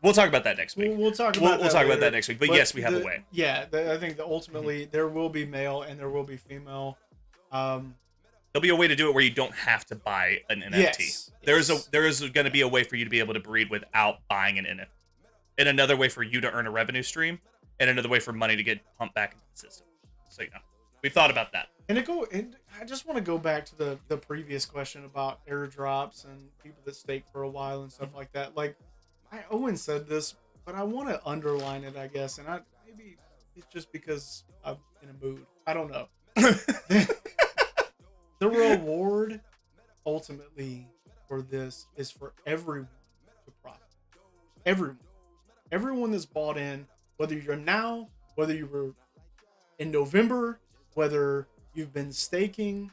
We'll talk about that next week. We'll talk about we'll that talk about later. that next week. But yes, we have a way. Yeah, I think that ultimately there will be male and there will be female. There'll be a way to do it where you don't have to buy an NFT. Yes, There is going to be a way for you to be able to breed without buying an NFT, and another way for you to earn a revenue stream, and another way for money to get pumped back into the system. So you know, we thought about that. And I just want to go back to the previous question about airdrops and people that stake for a while and stuff like that. Like, Owen said this, but I want to underline it, I guess, and maybe it's just because I'm in a mood. I don't know. The reward ultimately for this is for everyone to profit. Everyone that's bought in, whether you're now, whether you were in November, whether you've been staking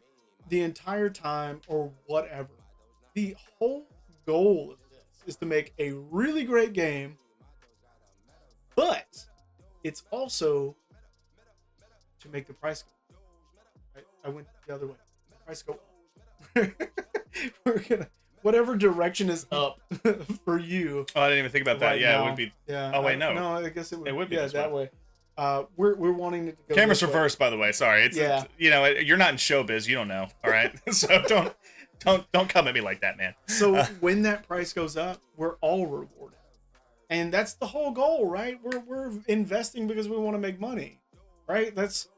the entire time or whatever. The whole goal of this is to make a really great game, but it's also to make the price go. I went the other way. Price go up. We're gonna whatever direction is up for you. Oh, I didn't even think about that. Right Yeah, now. it would be. Yeah. Oh wait, no. No, I guess it would be Yeah, that way. We're wanting it to go. Camera's this way. reversed, by the way. Sorry. It's you know, you're not in showbiz. You don't know. All right. So don't come at me like that, man. So when that price goes up, we're all rewarded, and that's the whole goal, right? We're investing because we want to make money, right? That's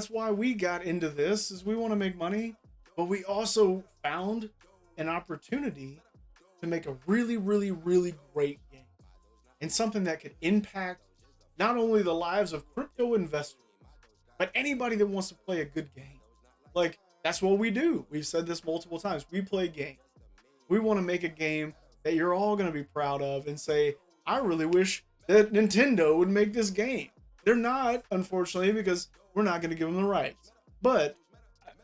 why we got into this, is we want to make money, but we also found an opportunity to make a really, really, really great game, and something that could impact not only the lives of crypto investors, but anybody that wants to play a good game. Like, that's what we do. We've said this multiple times. We play games. We want to make a game that you're all going to be proud of and say, I really wish that Nintendo would make this game. They're not, unfortunately, because we're not going to give them the rights. But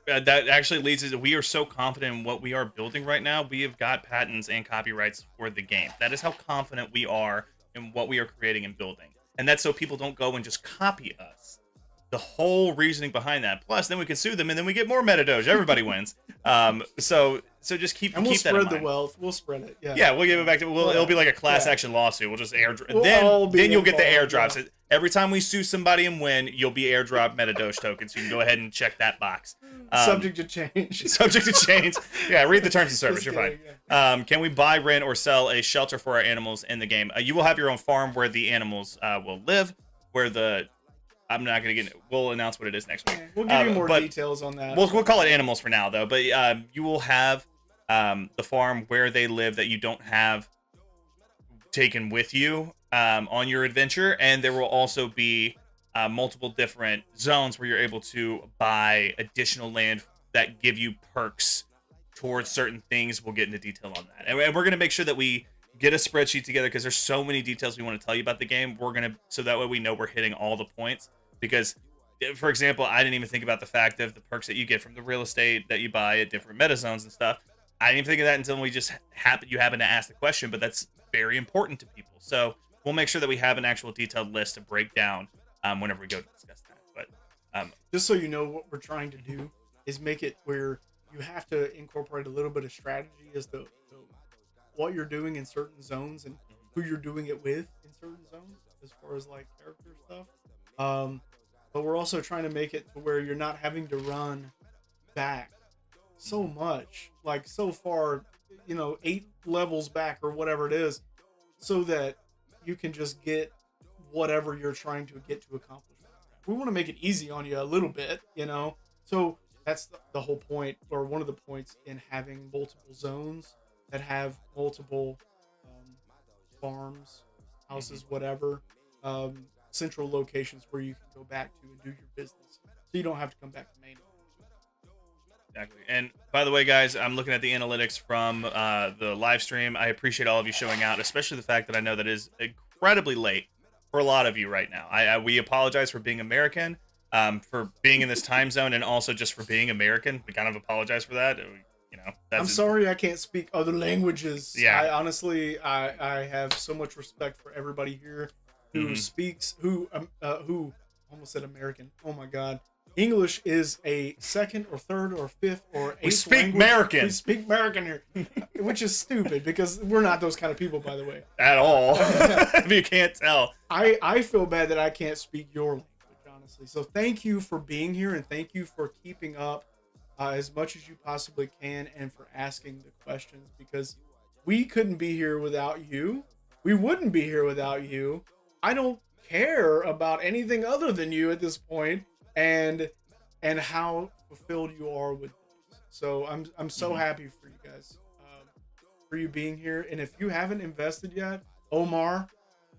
that actually leads us. We are so confident in what we are building right now. We have got patents and copyrights for the game. That is how confident we are in what we are creating and building. And that's so people don't go and just copy us. The whole reasoning behind that. Plus, then we can sue them, and then we get more MetaDoge. Everybody wins. So just keep and we'll keep that in spread the mind. wealth. We'll spread it. Yeah. Yeah, we'll give it back to. It'll be like a class action lawsuit. We'll just airdrop. Then you'll get the airdrops. Yeah. Every time we sue somebody and win, you'll be airdrop MetaDoge tokens. You can go ahead and check that box. Subject to change. Subject to change. Yeah, read the terms of service. Just You're fine. kidding, Can we buy, rent, or sell a shelter for our animals in the game? You will have your own farm where the animals will live. I'm not going to get. We'll announce what it is next week. We'll give you more details on that. We'll call it animals for now, though. But you will have the farm where they live that you don't have taken with you on your adventure, and there will also be multiple different zones where you're able to buy additional land that give you perks towards certain things. We'll get into detail on that, and we're going to make sure that we get a spreadsheet together because there's so many details we want to tell you about the game. So that way we know we're hitting all the points. Because, for example, I didn't even think about the fact of the perks that you get from the real estate that you buy at different meta zones and stuff. I didn't even think of that until we just happen to ask the question, but that's very important to people. So we'll make sure that we have an actual detailed list to break down whenever we go to discuss that. But just so you know, what we're trying to do is make it where you have to incorporate a little bit of strategy as to what you're doing in certain zones and who you're doing it with in certain zones, as far as like character stuff. But we're also trying to make it to where you're not having to run back so much, like so far, 8 levels back or whatever it is, so that you can just get whatever you're trying to get to accomplish. We want to make it easy on you a little bit, so that's the whole point, or one of the points in having multiple zones that have multiple farms, houses, whatever, central locations where you can go back to and do your business, so you don't have to come back to main. Exactly. And by the way, guys, I'm looking at the analytics from the live stream. I appreciate all of you showing out, especially the fact that I know that is incredibly late for a lot of you right now. We apologize for being American, for being in this time zone, and also just for being American. We kind of apologize for that. I'm sorry I can't speak other languages. Yeah. I honestly have so much respect for everybody here who speaks, who almost said American. Oh my God. English is a second or third or fifth or eighth We speak language. American. We speak American here, which is stupid because we're not those kind of people, by the way. At all. If you can't tell. I feel bad that I can't speak your language, honestly. So thank you for being here, and thank you for keeping up as much as you possibly can, and for asking the questions, because we couldn't be here without you. We wouldn't be here without you. I don't care about anything other than you at this point, and how fulfilled you are with this. So I'm so happy for you guys, for you being here. And if you haven't invested yet, Omar,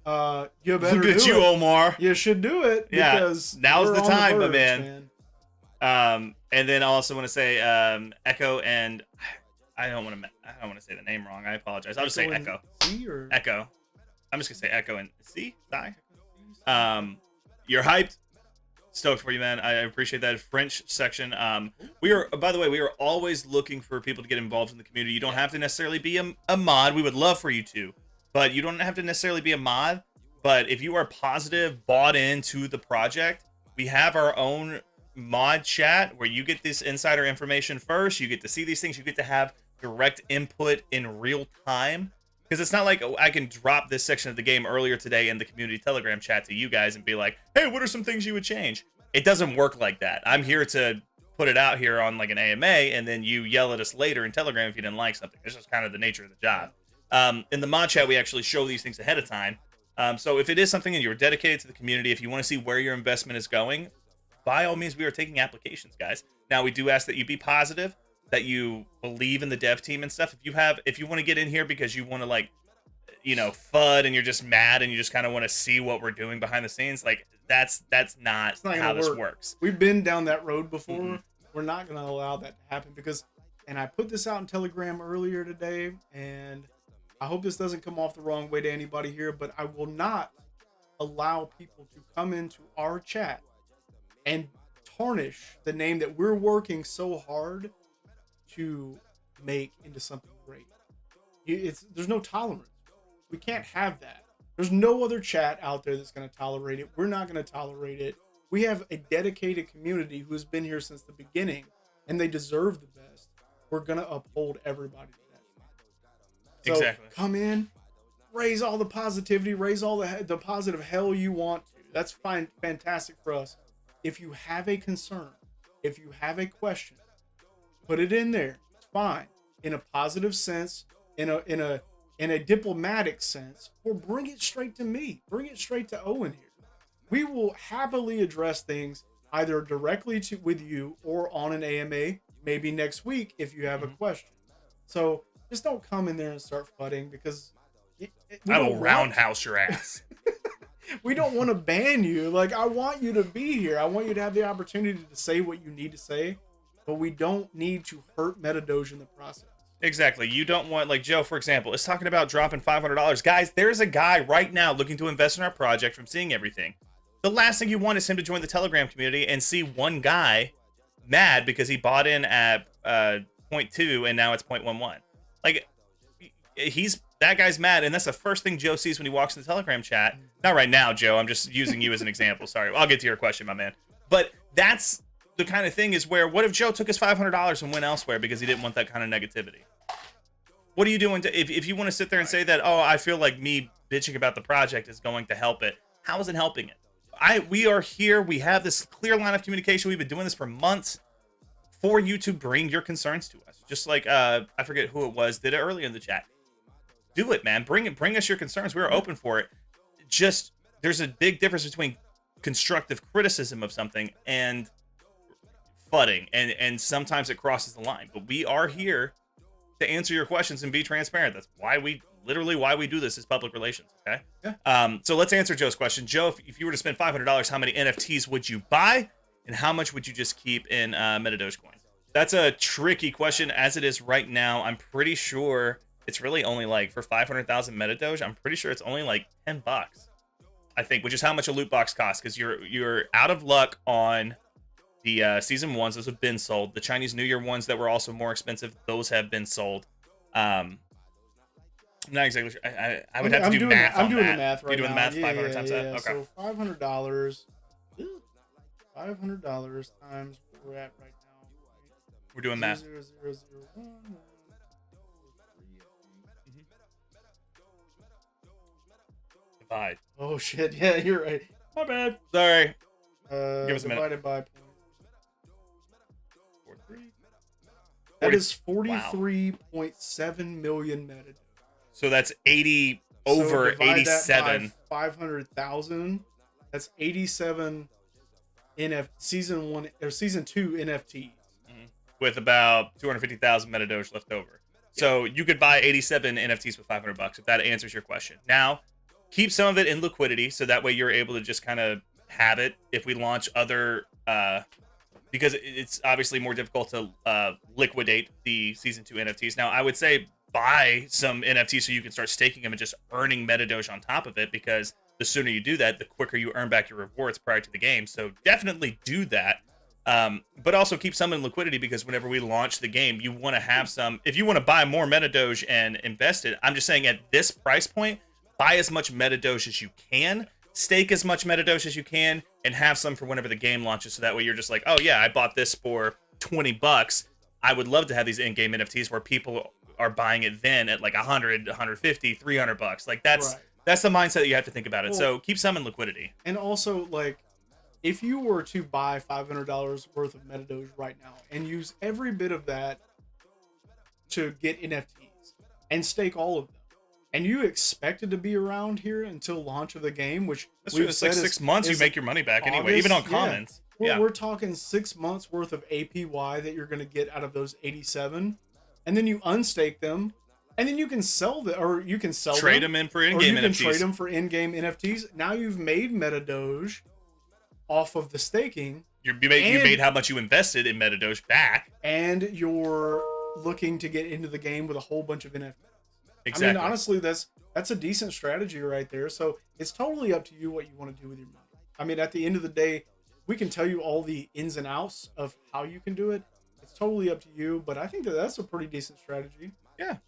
you better Look at do you, it. Omar. You should do it, because now's we're the on time, my verge, man. And then I also want to say Echo, and I don't want to say the name wrong. I apologize. I'll just say Echo. C or Echo. I'm just gonna say Echo and C. You're hyped. Stoked for you, man. I appreciate that. French section. We are, by the way, we are always looking for people to get involved in the community. You don't have to necessarily be a mod. We would love for you to, but you don't have to necessarily be a mod. But if you are positive, bought into the project, we have our own mod chat where you get this insider information first. You get to see these things. You get to have direct input in real time. Because it's not like I can drop this section of the game earlier today in the community Telegram chat to you guys and be like, hey, what are some things you would change? It doesn't work like that. I'm here to put it out here on like an AMA, and then you yell at us later in Telegram if you didn't like something. It's just kind of the nature of the job. In the mod chat, we actually show these things ahead of time. So if it is something and you're dedicated to the community, if you want to see where your investment is going, by all means, we are taking applications, guys. Now, we do ask that you be positive, that you believe in the dev team and stuff. If you want to get in here because you want to, like, FUD and you're just mad and you just kind of want to see what we're doing behind the scenes, like that's not how this works. We've been down that road before. Mm-hmm. We're not going to allow that to happen, because, and I put this out in Telegram earlier today, and I hope this doesn't come off the wrong way to anybody here, but I will not allow people to come into our chat and tarnish the name that we're working so hard to make into something great. There's no tolerance. We can't have that. There's no other chat out there that's going to tolerate it. We're not going to tolerate it. We have a dedicated community who's been here since the beginning, and they deserve the best. We're going to uphold everybody to that. So Exactly. Come in, raise all the positivity, raise all the positive hell you want to. That's fine, fantastic for us. If you have a concern, if you have a question, put it in there. It's fine. In a positive sense, in a diplomatic sense, or bring it straight to me. Bring it straight to Owen here. We will happily address things either directly with you or on an AMA, maybe next week if you have a question. So just don't come in there and start fudding, because I will roundhouse your ass. we don't want to ban you. Like, I want you to be here. I want you to have the opportunity to say what you need to say, but we don't need to hurt MetaDoge in the process. Exactly. You don't want, like Joe, for example, is talking about dropping $500. Guys, there's a guy right now looking to invest in our project from seeing everything. The last thing you want is him to join the Telegram community and see one guy mad because he bought in at 0.2 and now it's 0.11. Like, that guy's mad, and that's the first thing Joe sees when he walks in the Telegram chat. Not right now, Joe. I'm just using you as an example. Sorry. I'll get to your question, my man. But that's the kind of thing is where, what if Joe took his $500 and went elsewhere because he didn't want that kind of negativity? What are you doing if you want to sit there and say that, oh, I feel like me bitching about the project is going to help it? How is it helping it? We are here. We have this clear line of communication. We've been doing this for months for you to bring your concerns to us. Just like, I forget who it was, did it earlier in the chat. Do it, man. Bring us your concerns. We're open for it. Just, there's a big difference between constructive criticism of something and fudding, and sometimes it crosses the line. But we are here to answer your questions and be transparent. That's why we do this, is public relations. Okay. Yeah. So let's answer Joe's question. Joe, if you were to spend $500, how many NFTs would you buy, and how much would you just keep in MetaDoge coin? That's a tricky question. As it is right now, I'm pretty sure it's really only like, for 500,000 MetaDoge, I'm pretty sure it's only like $10, I think, which is how much a loot box costs, because you're out of luck on the season ones. Those have been sold. The Chinese New Year ones that were also more expensive, those have been sold. I'm not exactly sure. I would have to do math. I'm doing the math right now. You're doing the math. 500 times that. Yeah. Okay. So $500. $500 times what we're at right now. We're doing math. 0.0001. Divide. Oh shit! Yeah, you're right. My bad. Sorry. Give us a minute. Divided by 0.43. That is Wow. 43.7 million metadoge. So that's 80 over divide that 87. by 500,000. That's 87 season 2 NFTs. With about 250,000 MetaDoge left over. So you could buy 87 NFTs for $500 if that answers your question. Now, keep some of it in liquidity so that way you're able to just kind of have it if we launch other because it's obviously more difficult to liquidate the season 2 NFTs. Now, I would say buy some NFTs so you can start staking them and just earning MetaDoge on top of it, because the sooner you do that, the quicker you earn back your rewards prior to the game. So definitely do that. But also keep some in liquidity, because whenever we launch the game, you want to have some. If you want to buy more MetaDoge and invest it, I'm just saying at this price point, buy as much MetaDoge as you can, stake as much MetaDoge as you can, and have some for whenever the game launches. So that way you're just like, oh yeah, I bought this for $20. I would love to have these in-game NFTs where people are buying it then at like 100, 150, $300. Like that's the mindset that you have to think about it. Well, so keep some in liquidity. And also, like, if you were to buy $500 worth of MetaDoge right now and use every bit of that to get NFTs and stake all of them, and you expected to be around here until launch of the game, which it's like 6 months, you make your money back anyway, August, even on commons. Yeah. We're talking 6 months worth of APY that you're going to get out of those 87, and then you unstake them, and then you can sell them, or you can sell trade them in for in-game NFTs. You can trade them for in-game NFTs. Now you've made MetaDoge off of the staking. You made how much you invested in MetaDoge back, and you're looking to get into the game with a whole bunch of NFTs. Exactly. I mean, honestly, that's a decent strategy right there. So it's totally up to you what you want to do with your money. I mean, at the end of the day, we can tell you all the ins and outs of how you can do it. It's totally up to you, but I think that's a pretty decent strategy. Yeah.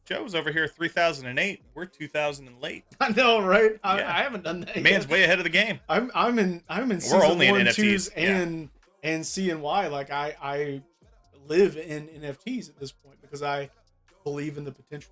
Joe's over here 3008. We're 2000 and late. I know, right? I haven't done that. Man's yet. way ahead of the game. I'm in season We're only 1, in NFTs, 2s, and C and Y. Like I live in NFTs at this point because I believe in the potential.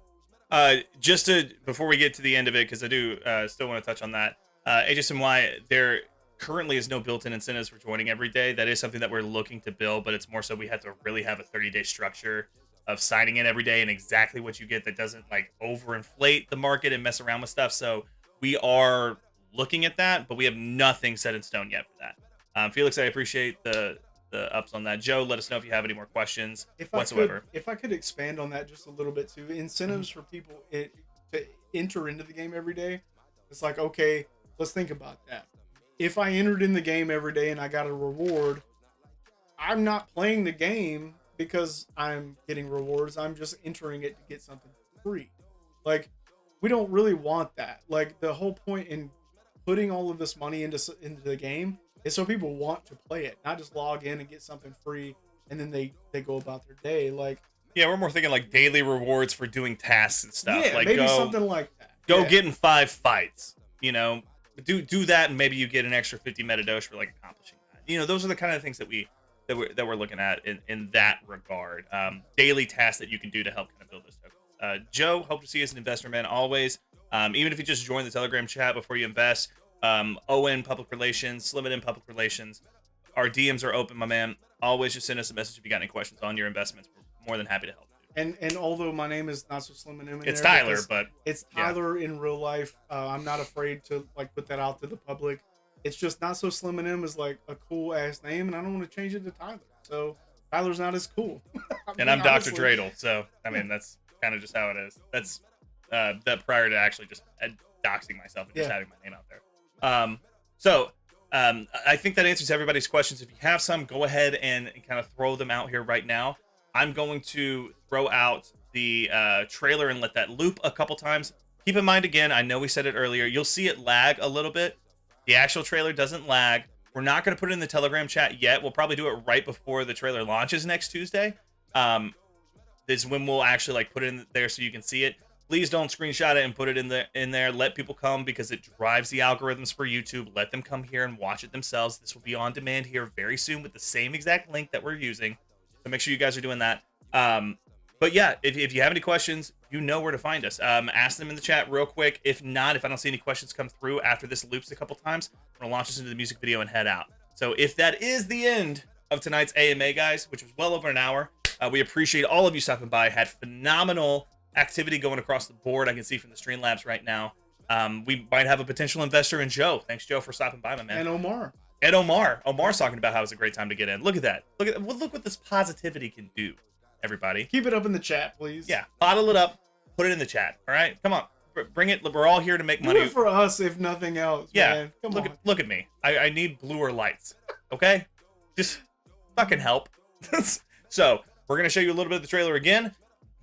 Before we get to the end of it, because I do still want to touch on that. HSMY, there currently is no built-in incentives for joining every day. That is something that we're looking to build, but it's more so we have to really have a 30-day structure of signing in every day and exactly what you get that doesn't like overinflate the market and mess around with stuff. So we are looking at that, but we have nothing set in stone yet for that. Felix, I appreciate the ups on that. Joe, let us know if you have any more questions whatsoever. If I could expand on that just a little bit too, incentives for people to enter into the game every day. It's like, okay, let's think about that. If I entered in the game every day and I got a reward, I'm not playing the game because I'm getting rewards. I'm just entering it to get something free. Like, we don't really want that. Like, the whole point in putting all of this money into the game is so people want to play it, not just log in and get something free and then they go about their day. Like, yeah, we're more thinking like daily rewards for doing tasks and stuff. Yeah, like maybe something like that. Go get in 5 fights. You know, do that, and maybe you get an extra 50 MetaDoge for like accomplishing that. You know, those are the kind of things that we're looking at in that regard. Daily tasks that you can do to help kind of build this token. Joe, hope to see you as an investor, man. Always. Even if you just join the Telegram chat before you invest. Owen, public relations, Slim in public relations. Our DMs are open, my man. Always just send us a message if you got any questions on your investments. We're more than happy to help. And although my name is not so slim and M, it's Tyler, but it's Tyler in real life. I'm not afraid to like put that out to the public. It's just not so slim and M is like a cool ass name, and I don't want to change it to Tyler. So Tyler's not as cool. And I'm Dr. Dreidel, so I mean that's kind of just how it is. That's that prior to actually just doxing myself and just having my name out there. I think that answers everybody's questions. If you have some, go ahead and kind of throw them out here right now. I'm going to throw out the trailer and let that loop a couple times. Keep in mind, again, I know we said it earlier, you'll see it lag a little bit. The actual trailer doesn't lag. We're not going to put it in the Telegram chat yet. We'll probably do it right before the trailer launches next Tuesday. This is when we'll actually like put it in there so you can see it. Please don't screenshot it and put it in there. Let people come because it drives the algorithms for YouTube. Let them come here and watch it themselves. This will be on demand here very soon with the same exact link that we're using. So make sure you guys are doing that. But yeah, if you have any questions, you know where to find us. Ask them in the chat real quick. If not, if I don't see any questions come through after this loops a couple times, I'm gonna launch us into the music video and head out. So if that is the end of tonight's AMA, guys, which was well over an hour, we appreciate all of you stopping by. Had phenomenal activity going across the board. I can see from the Streamlabs right now. We might have a potential investor in Joe. Thanks, Joe, for stopping by, my man. And Omar. And Omar. Omar's talking about how it's a great time to get in. Look at that. Look what this positivity can do, everybody. Keep it up in the chat, please. Yeah, bottle it up, put it in the chat. All right, come on, bring it. We're all here to make money. Do it for us, if nothing else. Yeah, man. Come on. Look at me. I need bluer lights. Okay, just fucking help. So we're gonna show you a little bit of the trailer again.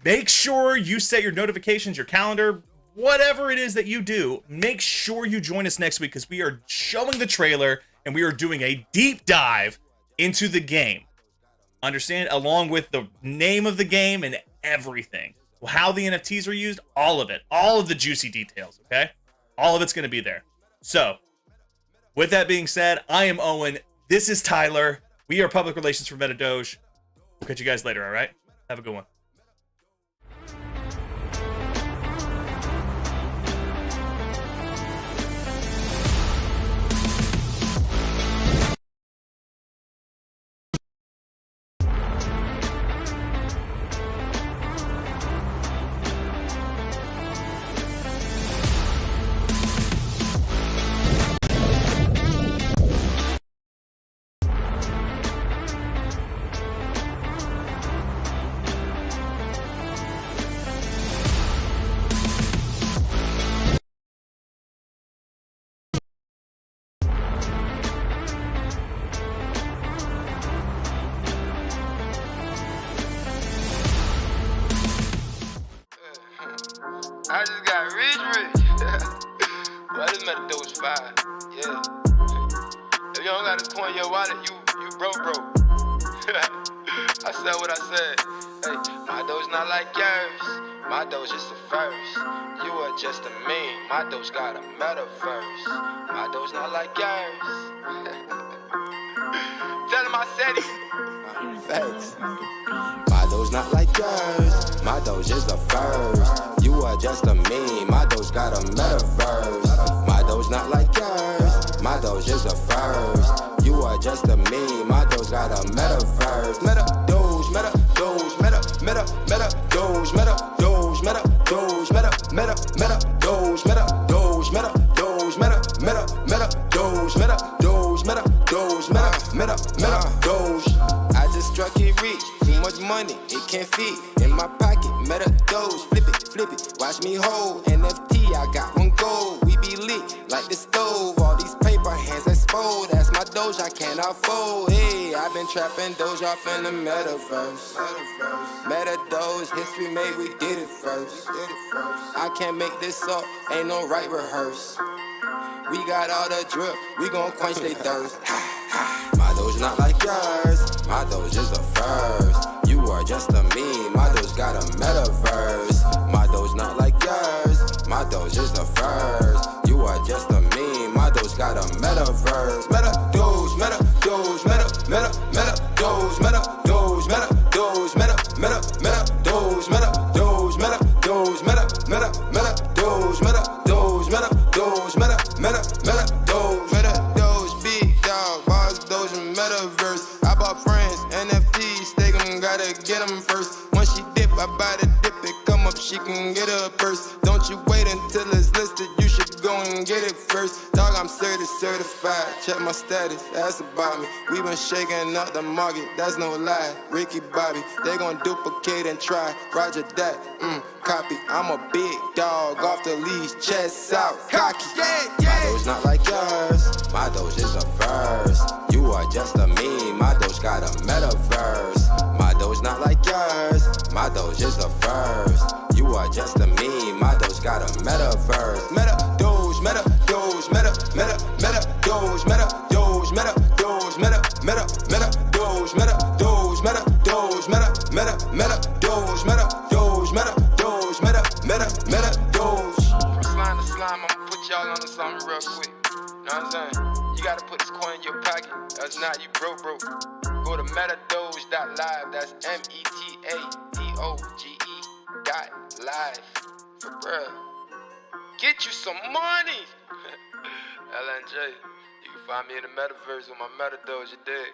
Make sure you set your notifications, your calendar, whatever it is that you do. Make sure you join us next week because we are showing the trailer and we are doing a deep dive into the game. Understand? Along with the name of the game and everything. How the NFTs are used, all of it. All of the juicy details, okay? All of it's going to be there. So, with that being said, I am Owen. This is Tyler. We are public relations for MetaDoge. We'll catch you guys later, all right? Have a good one. I just got rich. Well, this MetaDoge fire. Yeah. If you don't got a coin in your wallet, you broke. I said what I said. Hey, my doge not like yours. My doge is the first. You are just a meme. My doge got a metaverse. My doge not like yours. Tell him I said it. Facts. My doge not like yours. My doge is the first. You are just a meme. My doge got a metaverse. My doge not like yours. My doge is the first. You are just a meme. My doge got a metaverse. MetaDoge, MetaDoge, MetaDoge, MetaDoge, MetaDoge, MetaDoge, MetaDoge, MetaDoge, MetaDoge. I just struck it rich. Too much money, it can't fit in my pocket. MetaDoge, flip it, watch me hold. NFT, I got one gold. We be lit like the stove. All these paper hands exposed. That's my doge, I cannot fold. Hey, I've been trapping doge off in the metaverse. MetaDoge, history made, we did it first. I can't make this up, ain't no right rehearse. We got all the drip, we gon' quench they thirst. My doge not like yours, my doge is the first. You are just a meme, my doge got a metaverse. My doge not like yours, my doge is the first. You are just a meme, my doge got a metaverse. MetaDoge, MetaDoge, MetaDoge, MetaDoge, MetaDoge, MetaDoge, MetaDoge, MetaDoge, MetaDoge, MetaDoge, MetaDoge, MetaDoge, big dog, boss doge and metaverse. I bought friends, NFTs, stake them, gotta get them first. Once she dip, I buy the dip, it come up, she can get her purse. Don't you wait until it's listed, you should go and get it first. Dog, I'm certified, check my status, ask about me. We been shaking up the market, that's no lie. Ricky Bobby, they gon' duplicate and try. Roger that, copy. I'm a big dog, off the leash, chest out, cocky. My doge not like yours, my doge is the first. You are just a meme, my doge got a metaverse. My doge not like yours, my doge is the first. You are just a meme, my doge got a metaverse. MetaDoge, MetaDoge, MetaDoge, MetaDoge, MetaDoge, MetaDoge, MetaDoge, MetaDoge, MetaDoge, MetaDoge, MetaDoge, MetaDoge, MetaDoge, Nah, you broke. Go to MetaDoge.live. That's MetaDoge.live. For real. Get you some money. LNJ. You can find me in the metaverse with my MetaDoge, you dig?